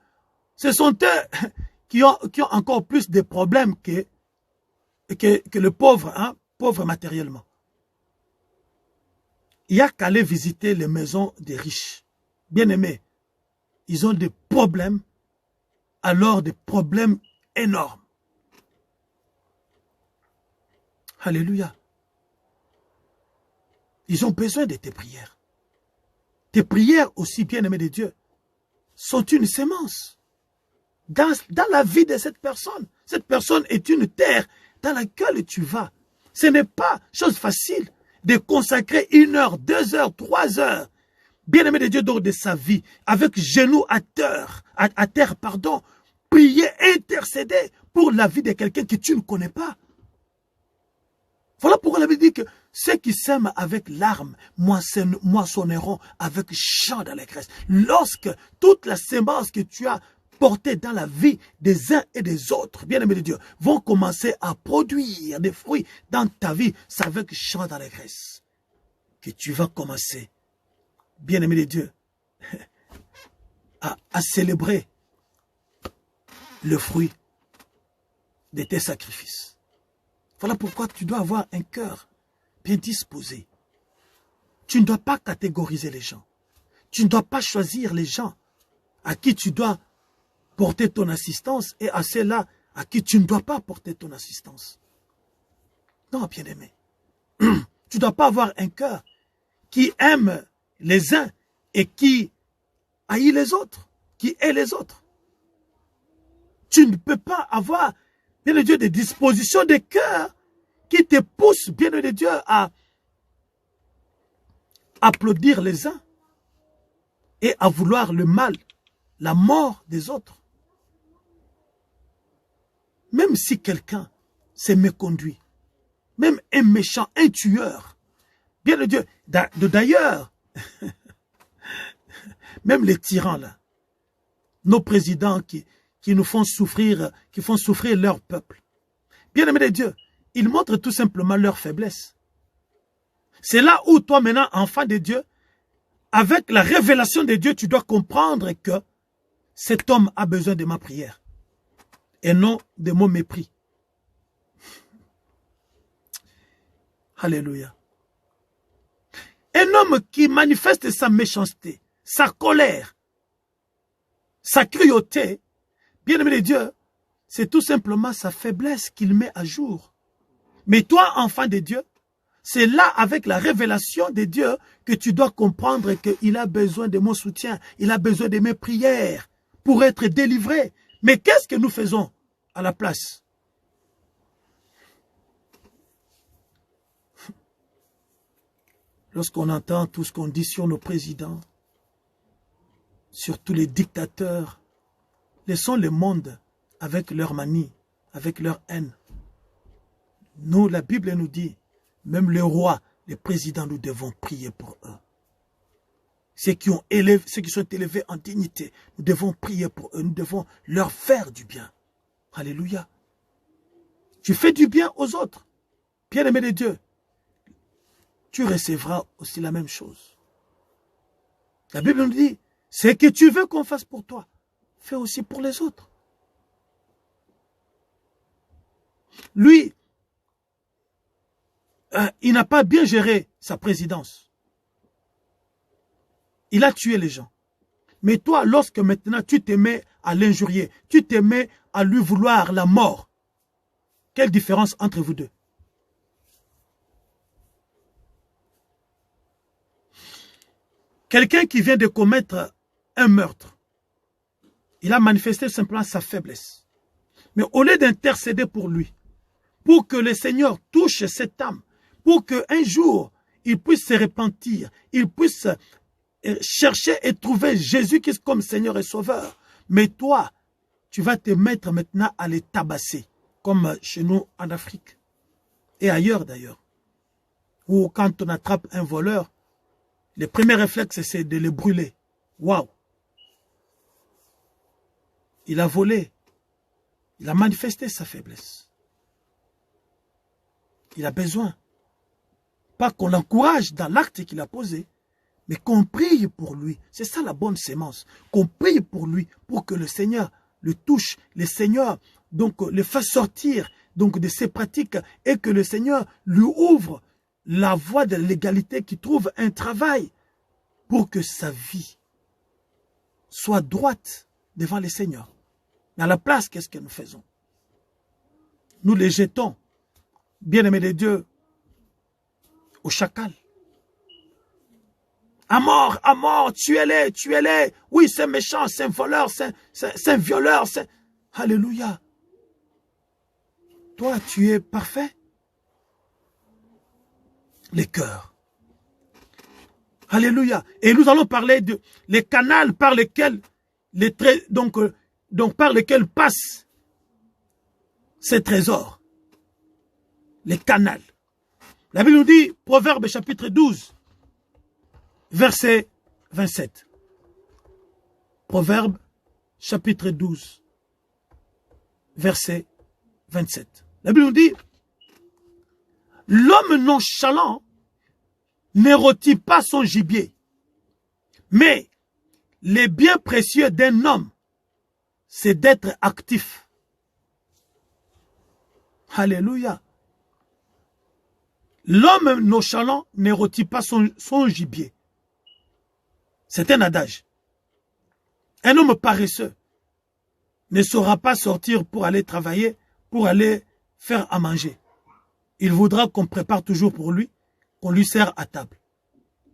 ce sont eux qui ont encore plus de problèmes que le pauvre, hein, pauvre matériellement. Il n'y a qu'à aller visiter les maisons des riches. Bien aimés, ils ont des problèmes, alors des problèmes énormes. Alléluia. Ils ont besoin de tes prières. Tes prières aussi, bien aimés de Dieu, sont une sémence. Dans la vie de cette personne est une terre dans laquelle tu vas. Ce n'est pas chose facile de consacrer 1 heure, 2 heures, 3 heures, bien aimé de Dieu, de sa vie, avec genoux à terre, prier, intercéder pour la vie de quelqu'un que tu ne connais pas. Voilà pourquoi la Bible dit que ceux qui sèment avec larmes moissonneront avec chant d'allégresse. Lorsque toute la sémence que tu as portée dans la vie des uns et des autres, bien aimés de Dieu, vont commencer à produire des fruits dans ta vie, c'est avec chant d'allégresse que tu vas commencer, bien aimé de Dieu, à célébrer le fruit de tes sacrifices. Voilà pourquoi tu dois avoir un cœur bien disposé. Tu ne dois pas catégoriser les gens. Tu ne dois pas choisir les gens à qui tu dois porter ton assistance et à ceux-là à qui tu ne dois pas porter ton assistance. Non, bien-aimé. Tu ne dois pas avoir un cœur qui aime les uns et qui haït les autres, qui hait les autres. Tu ne peux pas avoir, bien de Dieu, des dispositions de cœur qui te poussent, bien de Dieu, à applaudir les uns et à vouloir le mal, la mort des autres. Même si quelqu'un s'est méconduit, même un méchant, un tueur, bien de Dieu, d'ailleurs, même les tyrans là, nos présidents qui nous font souffrir, qui font souffrir leur peuple. Bien aimé de Dieu, ils montrent tout simplement leur faiblesse. C'est là où toi maintenant, enfant de Dieu, avec la révélation de Dieu, tu dois comprendre que cet homme a besoin de ma prière et non de mon mépris. Alléluia. Un homme qui manifeste sa méchanceté, sa colère, sa cruauté, bien aimé de Dieu, c'est tout simplement sa faiblesse qu'il met à jour. Mais toi, enfant de Dieu, c'est là, avec la révélation de Dieu, que tu dois comprendre qu'il a besoin de mon soutien, il a besoin de mes prières pour être délivré. Mais qu'est-ce que nous faisons à la place? Lorsqu'on entend tout ce qu'on dit sur nos présidents, sur tous les dictateurs, laissons le monde avec leur manie, avec leur haine. Nous, la Bible nous dit, même les rois, les présidents, nous devons prier pour eux. Ceux qui sont élevés en dignité, nous devons prier pour eux, nous devons leur faire du bien. Alléluia. Tu fais du bien aux autres, bien-aimé de Dieu, tu recevras aussi la même chose. La Bible nous dit, ce que tu veux qu'on fasse pour toi, fais aussi pour les autres. Lui, il n'a pas bien géré sa présidence. Il a tué les gens. Mais toi, lorsque maintenant tu te mets à l'injurier, tu te mets à lui vouloir la mort, quelle différence entre vous deux? Quelqu'un qui vient de commettre un meurtre, il a manifesté simplement sa faiblesse. Mais au lieu d'intercéder pour lui, pour que le Seigneur touche cette âme, pour qu'un jour, il puisse se repentir, il puisse chercher et trouver Jésus-Christ comme Seigneur et Sauveur. Mais toi, tu vas te mettre maintenant à les tabasser, comme chez nous en Afrique, et ailleurs d'ailleurs, où quand on attrape un voleur, le premier réflexe, c'est de le brûler. Waouh! Il a volé. Il a manifesté sa faiblesse. Il a besoin. Pas qu'on l'encourage dans l'acte qu'il a posé, mais qu'on prie pour lui. C'est ça la bonne sémence. Qu'on prie pour lui, pour que le Seigneur le touche, le Seigneur donc le fasse sortir donc de ses pratiques et que le Seigneur lui ouvre la voie de l'égalité, qui trouve un travail pour que sa vie soit droite devant le Seigneur. Mais à la place, qu'est-ce que nous faisons? Nous les jetons, bien-aimés de Dieu, au chacal. À mort, tuez-les, tuez-les. Oui, c'est méchant, c'est un voleur, c'est un violeur. Alléluia. Toi, tu es parfait. Les cœurs. Alléluia. Et nous allons parler de les canaux par lesquels par lesquels passent ces trésors. Les canaux. La Bible nous dit, Proverbe chapitre 12, verset 27. Proverbe chapitre 12, verset 27. La Bible nous dit, l'homme nonchalant ne rôtit pas son gibier, mais les biens précieux d'un homme, c'est d'être actif. Alléluia. L'homme nonchalant ne rôtit pas son gibier. C'est un adage. Un homme paresseux ne saura pas sortir pour aller travailler, pour aller faire à manger. Il voudra qu'on prépare toujours pour lui, qu'on lui sert à table.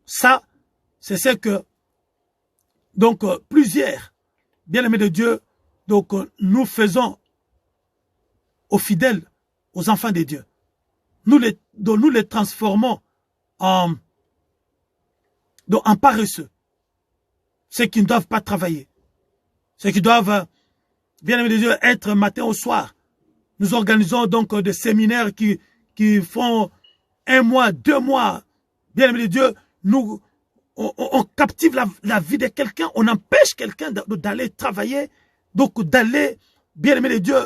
Ça, c'est ce que plusieurs bien-aimés de Dieu, nous faisons aux fidèles, aux enfants de Dieu. Nous les transformons en paresseux. Ceux qui ne doivent pas travailler. Ceux qui doivent, bien aimé de Dieu, être matin au soir. Nous organisons donc des séminaires qui font 1 mois, 2 mois. Bien aimé de Dieu, on captive la vie de quelqu'un, on empêche quelqu'un d'aller travailler, donc d'aller, bien aimé de Dieu,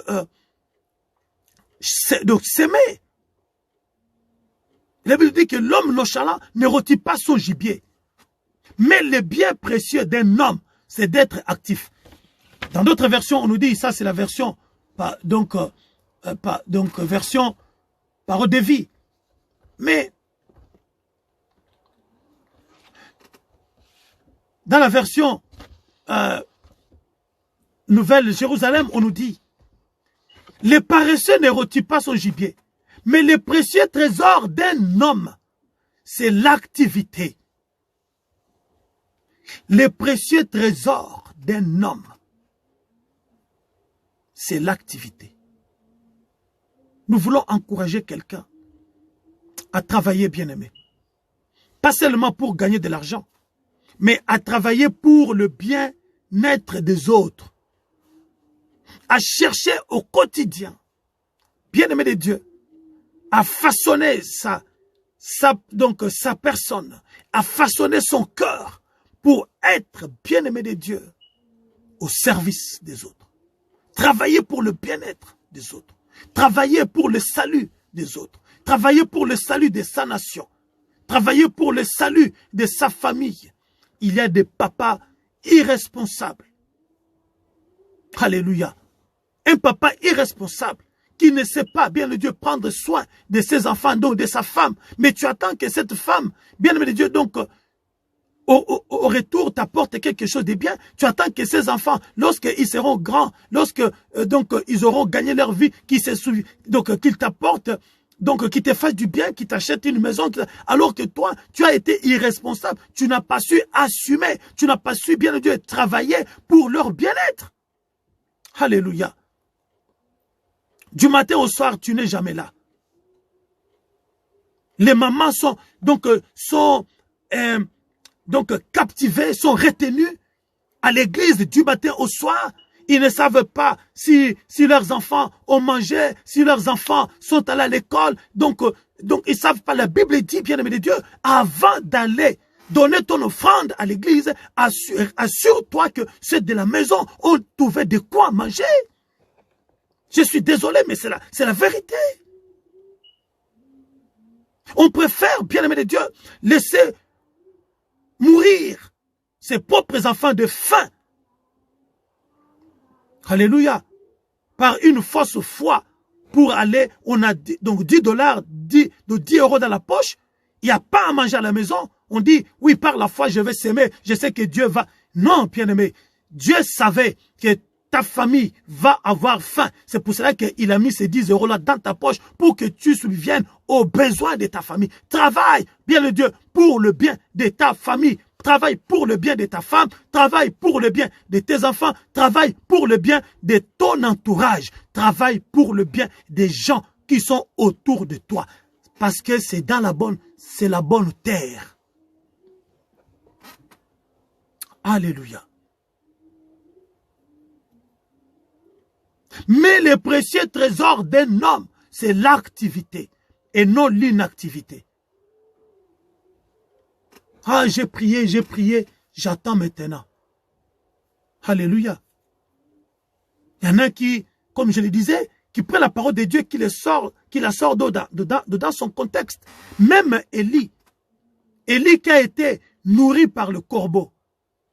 s'aimer. La Bible dit que l'homme nonchalant ne rôtit pas son gibier. Mais le bien précieux d'un homme, c'est d'être actif. Dans d'autres versions, on nous dit, ça c'est la version, version parole de vie. Mais dans la version Nouvelle Jérusalem, on nous dit, les paresseux ne rôtit pas son gibier, mais le précieux trésor d'un homme, c'est l'activité. Le précieux trésor d'un homme, c'est l'activité. Nous voulons encourager quelqu'un à travailler, bien-aimé. Pas seulement pour gagner de l'argent, mais à travailler pour le bien-être des autres. À chercher au quotidien, bien-aimé de Dieu, à façonner sa personne, à façonner son cœur pour être bien-aimé de Dieu au service des autres. Travailler pour le bien-être des autres. Travailler pour le salut des autres. Travailler pour le salut de sa nation. Travailler pour le salut de sa famille. Il y a des papas irresponsables. Alléluia. Un papa irresponsable qui ne sait pas, bien le Dieu, prendre soin de ses enfants, donc de sa femme. Mais tu attends que cette femme, bien le Dieu, donc, au retour, t'apporte quelque chose de bien. Tu attends que ces enfants, lorsqu'ils seront grands, ils auront gagné leur vie, qu'ils t'apportent, qu'ils te fassent du bien, qu'ils t'achètent une maison, alors que toi, tu as été irresponsable. Tu n'as pas su assumer, tu n'as pas su, bien Dieu, travailler pour leur bien-être. Alléluia. Du matin au soir, tu n'es jamais là. Les mamans sont captivés, sont retenus à l'église du matin au soir. Ils ne savent pas si leurs enfants ont mangé, si leurs enfants sont allés à l'école. Donc ils ne savent pas. La Bible dit, bien aimé de Dieu, avant d'aller donner ton offrande à l'église, assure-toi que ceux de la maison ont trouvé de quoi manger. Je suis désolé, mais c'est la vérité. On préfère, bien aimé de Dieu, laisser mourir nourrir ses propres enfants de faim. Alléluia. Par une fausse foi pour aller, on a donc 10 dollars, 10 euros dans la poche. Il n'y a pas à manger à la maison. On dit, oui, par la foi, je vais s'aimer. Je sais que Dieu va... Non, bien-aimé. Dieu savait que ta famille va avoir faim. C'est pour cela qu'il a mis ces 10 euros-là dans ta poche pour que tu subviennes aux besoins de ta famille. Travaille, bien le Dieu, pour le bien de ta famille. Travaille pour le bien de ta femme. Travaille pour le bien de tes enfants. Travaille pour le bien de ton entourage. Travaille pour le bien des gens qui sont autour de toi. Parce que c'est dans la bonne, c'est la bonne terre. Alléluia. Mais le précieux trésor d'un homme, c'est l'activité et non l'inactivité. Ah, j'ai prié, j'attends maintenant. Alléluia. Il y en a qui, comme je le disais, qui prennent la parole de Dieu, qui la sort dans son contexte. Même Élie qui a été nourri par le corbeau.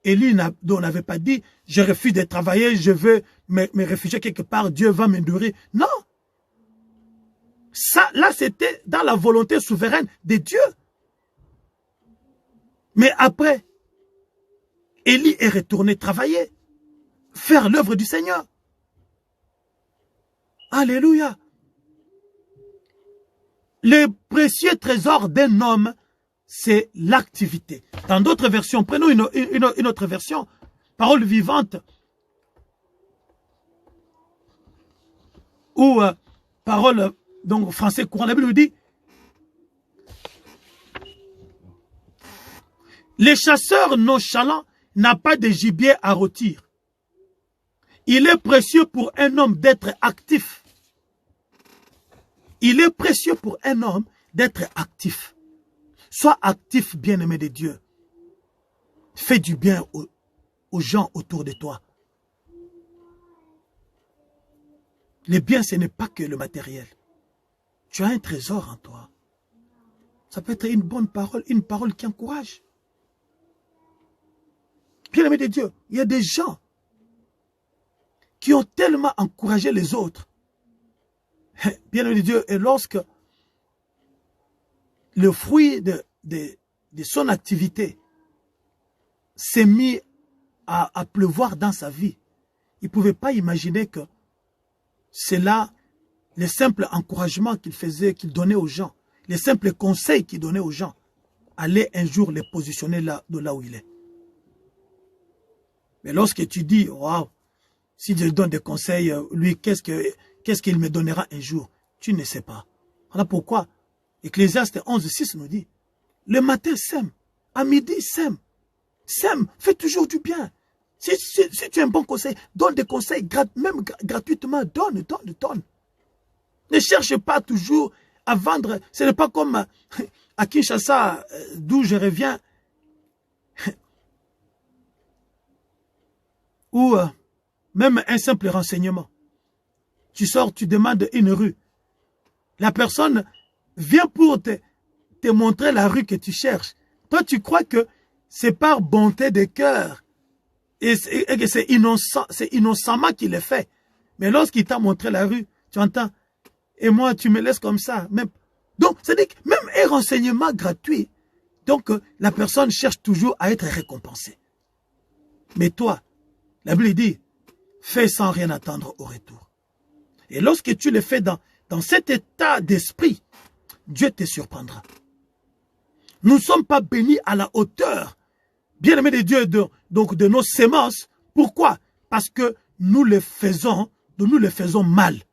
Élie n'avait pas dit, je refuse de travailler, je veux me réfugier quelque part, Dieu va me nourrir. Non. Ça, là, c'était dans la volonté souveraine de Dieu. Mais après, Élie est retourné travailler, faire l'œuvre du Seigneur. Alléluia. Le précieux trésor d'un homme, c'est l'activité. Dans d'autres versions, prenons une autre version, parole vivante, ou parole, donc français courant, la Bible nous dit, les chasseurs nonchalants n'a pas de gibier à rôtir. Il est précieux pour un homme d'être actif. Il est précieux pour un homme d'être actif. Sois actif, bien-aimé de Dieu. Fais du bien aux gens autour de toi. Le bien, ce n'est pas que le matériel. Tu as un trésor en toi. Ça peut être une bonne parole, une parole qui encourage. Bien-aimé de Dieu, il y a des gens qui ont tellement encouragé les autres. Bien-aimé de Dieu, et lorsque le fruit de son activité s'est mis à pleuvoir dans sa vie, il ne pouvait pas imaginer que c'est là les simples encouragements qu'il faisait, qu'il donnait aux gens, les simples conseils qu'il donnait aux gens, allaient un jour les positionner de là où il est. Mais lorsque tu dis, waouh, si je donne des conseils, lui, qu'est-ce qu'il me donnera un jour? Tu ne sais pas. Voilà pourquoi Ecclésiaste 11:6 nous dit, le matin sème, à midi sème, fais toujours du bien. Si tu as un bon conseil, donne des conseils, même gratuitement, donne. Ne cherche pas toujours à vendre. Ce n'est pas comme à Kinshasa, d'où je reviens, ou même un simple renseignement. Tu sors, tu demandes une rue. La personne vient pour te montrer la rue que tu cherches. Toi, tu crois que c'est par bonté de cœur. Et que c'est innocemment qu'il le fait. Mais lorsqu'il t'a montré la rue, tu entends, et moi, tu me laisses comme ça. Même. Donc, c'est-à-dire que même un renseignement gratuit, donc la personne cherche toujours à être récompensée. Mais toi, la Bible dit, fais sans rien attendre au retour. Et lorsque tu le fais dans cet état d'esprit, Dieu te surprendra. Nous ne sommes pas bénis à la hauteur, bien-aimés de Dieu, donc de nos semences. Pourquoi? Parce que nous le faisons mal.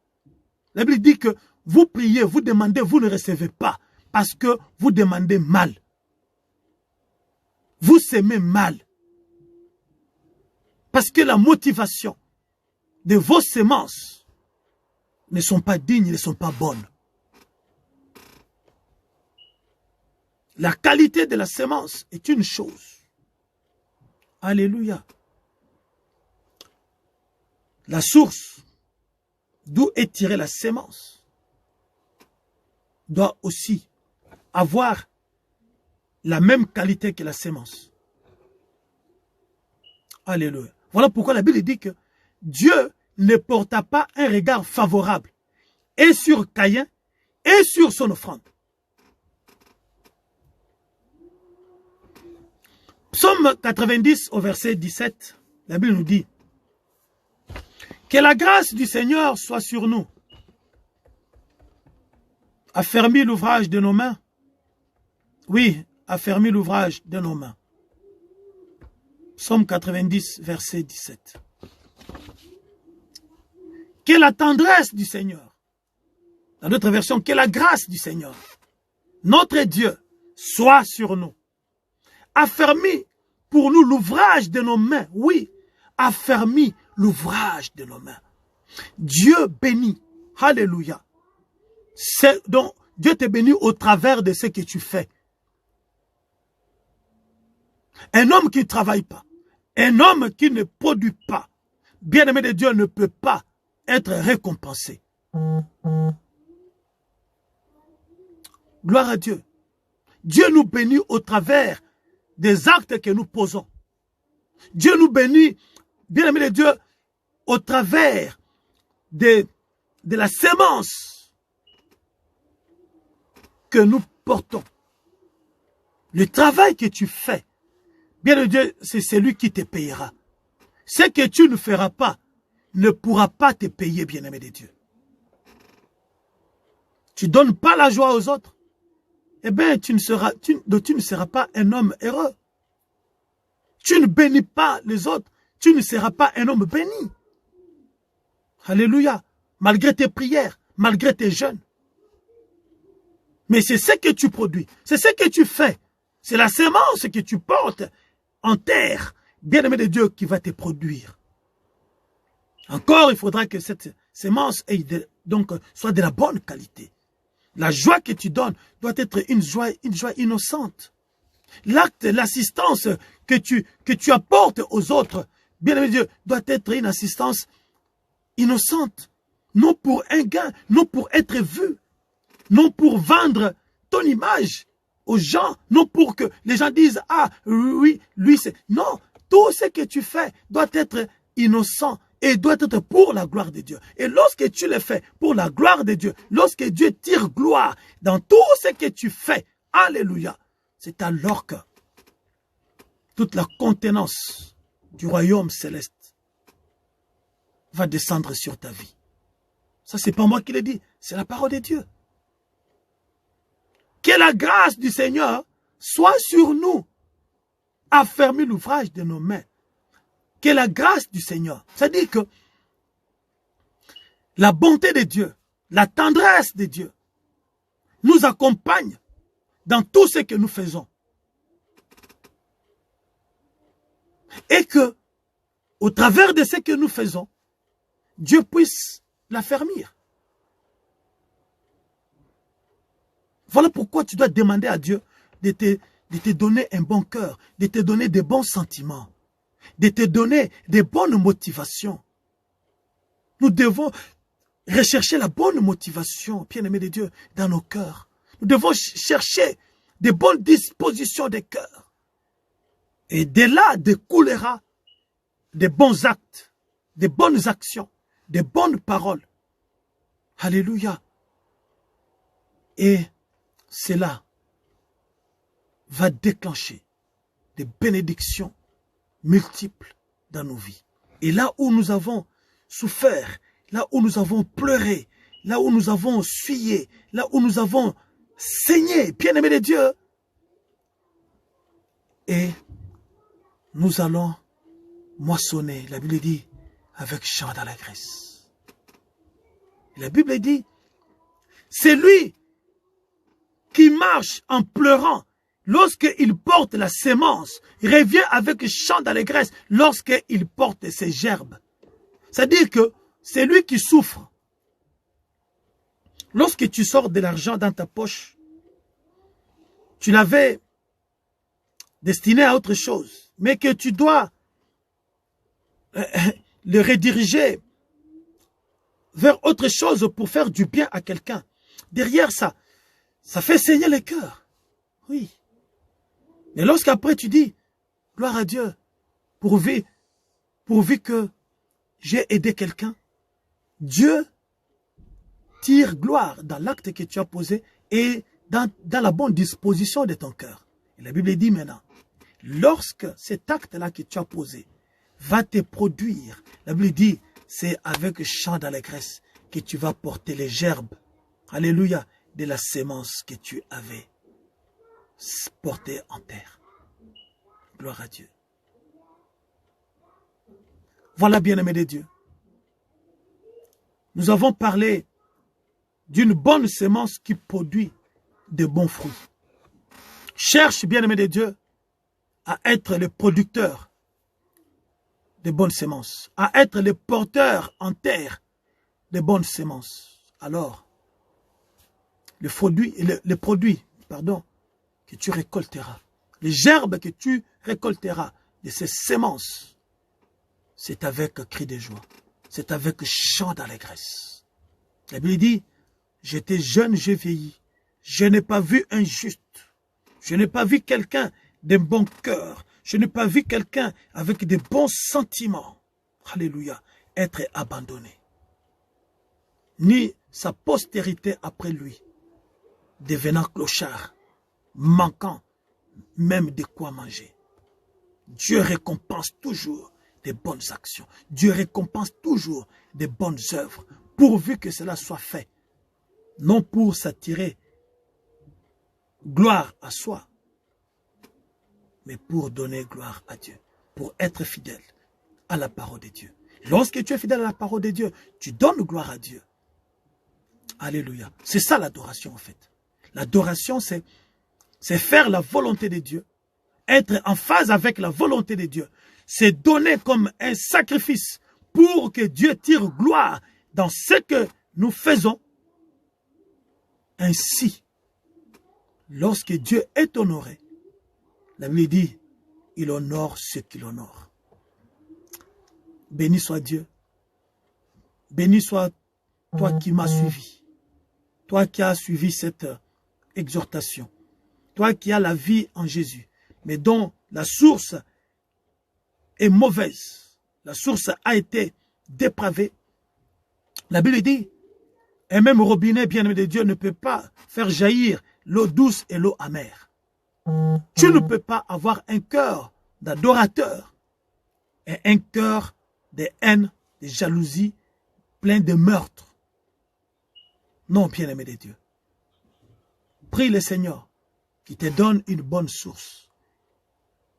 La Bible dit que vous priez, vous demandez, vous ne recevez pas. Parce que vous demandez mal. Vous s'aimez mal. Parce que la motivation de vos semences ne sont pas dignes, ne sont pas bonnes. La qualité de la semence est une chose. Alléluia. La source d'où est tirée la semence doit aussi avoir la même qualité que la semence. Alléluia. Voilà pourquoi la Bible dit que Dieu ne porta pas un regard favorable et sur Caïn et sur son offrande. Psaume 90 au verset 17, la Bible nous dit que la grâce du Seigneur soit sur nous. Affermis l'ouvrage de nos mains. Oui, affermis l'ouvrage de nos mains. Psaume 90, verset 17. Que la tendresse du Seigneur, dans notre version, que la grâce du Seigneur, notre Dieu, soit sur nous. Affermis pour nous l'ouvrage de nos mains. Oui, affermis l'ouvrage de nos mains. Dieu bénit. Alléluia. Donc, Dieu te bénit au travers de ce que tu fais. Un homme qui ne travaille pas, un homme qui ne produit pas, bien-aimé de Dieu, ne peut pas être récompensé. Gloire à Dieu. Dieu nous bénit au travers des actes que nous posons. Dieu nous bénit, bien-aimé de Dieu, au travers de la sémence que nous portons. Le travail que tu fais, bien de Dieu, c'est celui qui te payera. Ce que tu ne feras pas ne pourra pas te payer, bien-aimé de Dieu. Tu ne donnes pas la joie aux autres, eh bien, tu ne seras pas un homme heureux. Tu ne bénis pas les autres, tu ne seras pas un homme béni. Alléluia. Malgré tes prières, malgré tes jeûnes. Mais c'est ce que tu produis, c'est ce que tu fais. C'est la sémence que tu portes en terre, bien-aimé de Dieu, qui va te produire. Encore, il faudra que cette sémence soit de la bonne qualité. La joie que tu donnes doit être une joie innocente. L'acte, l'assistance que tu apportes aux autres, bien-aimé de Dieu, doit être une assistance innocente. Non pour un gain, non pour être vu, non pour vendre ton image aux gens, non pour que les gens disent « Ah, oui, lui c'est... » Non, tout ce que tu fais doit être innocent et doit être pour la gloire de Dieu. Et lorsque tu le fais pour la gloire de Dieu, lorsque Dieu tire gloire dans tout ce que tu fais, alléluia, c'est alors que toute la contenance du royaume céleste va descendre sur ta vie. Ça, c'est pas moi qui l'ai dit, c'est la parole de Dieu. Que la grâce du Seigneur soit sur nous. Affermis l'ouvrage de nos mains. Que la grâce du Seigneur, c'est-à-dire que la bonté de Dieu, la tendresse de Dieu nous accompagne dans tout ce que nous faisons. Et que, au travers de ce que nous faisons, Dieu puisse l'affermir. Voilà pourquoi tu dois demander à Dieu de te donner un bon cœur, de te donner des bons sentiments, de te donner des bonnes motivations. Nous devons rechercher la bonne motivation, bien-aimé de Dieu, dans nos cœurs. Nous devons chercher des bonnes dispositions des cœurs. Et de là découlera des bons actes, des bonnes actions, des bonnes paroles. Alléluia. Et cela va déclencher des bénédictions multiples dans nos vies. Et là où nous avons souffert, là où nous avons pleuré, là où nous avons sué, là où nous avons saigné, bien-aimé de Dieu, et nous allons moissonner, la Bible dit, avec chant d'allégresse. La Bible dit, c'est lui qui marche en pleurant lorsqu'il porte la sémence, il revient avec chant d'allégresse lorsqu'il porte ses gerbes. C'est-à-dire que c'est lui qui souffre. Lorsque tu sors de l'argent dans ta poche, tu l'avais destiné à autre chose, mais que tu dois le rediriger vers autre chose pour faire du bien à quelqu'un. Derrière ça, ça fait saigner le cœur. Oui. Mais lorsqu'après tu dis, gloire à Dieu, pourvu pourvu que j'ai aidé quelqu'un, Dieu tire gloire dans l'acte que tu as posé et dans la bonne disposition de ton cœur. Et la Bible dit maintenant, lorsque cet acte-là que tu as posé va te produire, la Bible dit, c'est avec chant d'allégresse que tu vas porter les gerbes, alléluia, de la sémence que tu avais portée en terre. Gloire à Dieu. Voilà, bien-aimés de Dieu. Nous avons parlé d'une bonne sémence qui produit de bons fruits. Cherche, bien-aimés de Dieu, à être le producteur de bonnes sémences, à être le porteur en terre de bonnes sémences. Alors, le produit que tu récolteras, les gerbes que tu récolteras de ces sémences, c'est avec cri de joie, c'est avec chant d'allégresse. La Bible dit, j'étais jeune, j'ai vieilli, je n'ai pas vu un juste, je n'ai pas vu quelqu'un d'un bon cœur, je n'ai pas vu quelqu'un avec de bons sentiments, alléluia, être abandonné, ni sa postérité après lui, devenant clochard, manquant même de quoi manger. Dieu récompense toujours des bonnes actions. Dieu récompense toujours des bonnes œuvres, pourvu que cela soit fait, non pour s'attirer gloire à soi, mais pour donner gloire à Dieu, pour être fidèle à la parole de Dieu. Lorsque tu es fidèle à la parole de Dieu, tu donnes gloire à Dieu. Alléluia. C'est ça l'adoration en fait. L'adoration, c'est faire la volonté de Dieu, être en phase avec la volonté de Dieu. C'est donner comme un sacrifice pour que Dieu tire gloire dans ce que nous faisons. Ainsi, lorsque Dieu est honoré, la Bible dit, il honore ceux qu'il honore. Béni soit Dieu. Béni soit toi qui m'as suivi. Toi qui as suivi cette exhortation. Toi qui as la vie en Jésus, mais dont la source est mauvaise. La source a été dépravée. La Bible dit, et même au robinet bien-aimé de Dieu ne peut pas faire jaillir l'eau douce et l'eau amère. Tu ne peux pas avoir un cœur d'adorateur et un cœur de haine, de jalousie, plein de meurtre. Non, bien-aimé de Dieu. Prie le Seigneur qui te donne une bonne source.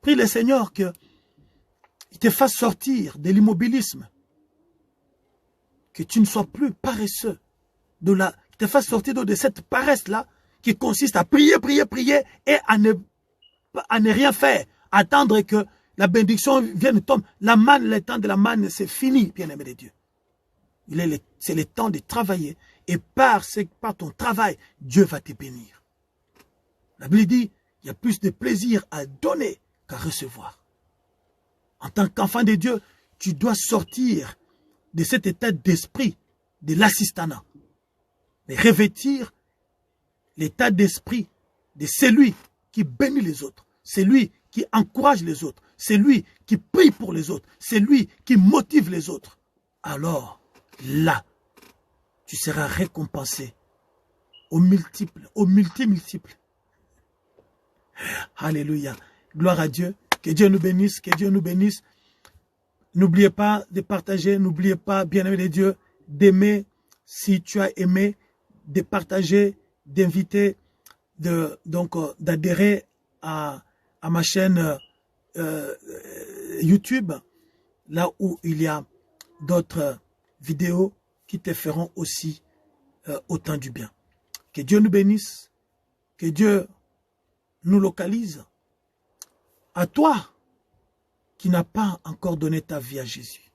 Prie le Seigneur qu'il te fasse sortir de l'immobilisme. Que tu ne sois plus paresseux. Qu'il te fasse sortir de cette paresse-là qui consiste à prier, prier, prier et à ne rien faire. Attendre que la bénédiction vienne tomber. La manne, le temps de la manne, c'est fini, bien-aimé de Dieu. C'est le temps de travailler. Et par ton travail, Dieu va te bénir. La Bible dit, il y a plus de plaisir à donner qu'à recevoir. En tant qu'enfant de Dieu, tu dois sortir de cet état d'esprit, de l'assistanat. Mais revêtir l'état d'esprit de celui qui bénit les autres, celui qui encourage les autres, celui qui prie pour les autres, celui qui motive les autres. Alors, là, tu seras récompensé au multiple, au multimultiple. Alléluia. Gloire à Dieu. Que Dieu nous bénisse, que Dieu nous bénisse. N'oubliez pas de partager, n'oubliez pas, bien-aimé de Dieu, d'aimer si tu as aimé, de partager, d'inviter, d'adhérer à ma chaîne YouTube, là où il y a d'autres vidéos qui te feront aussi autant du bien. Que Dieu nous bénisse, que Dieu nous localise. À toi qui n'as pas encore donné ta vie à Jésus,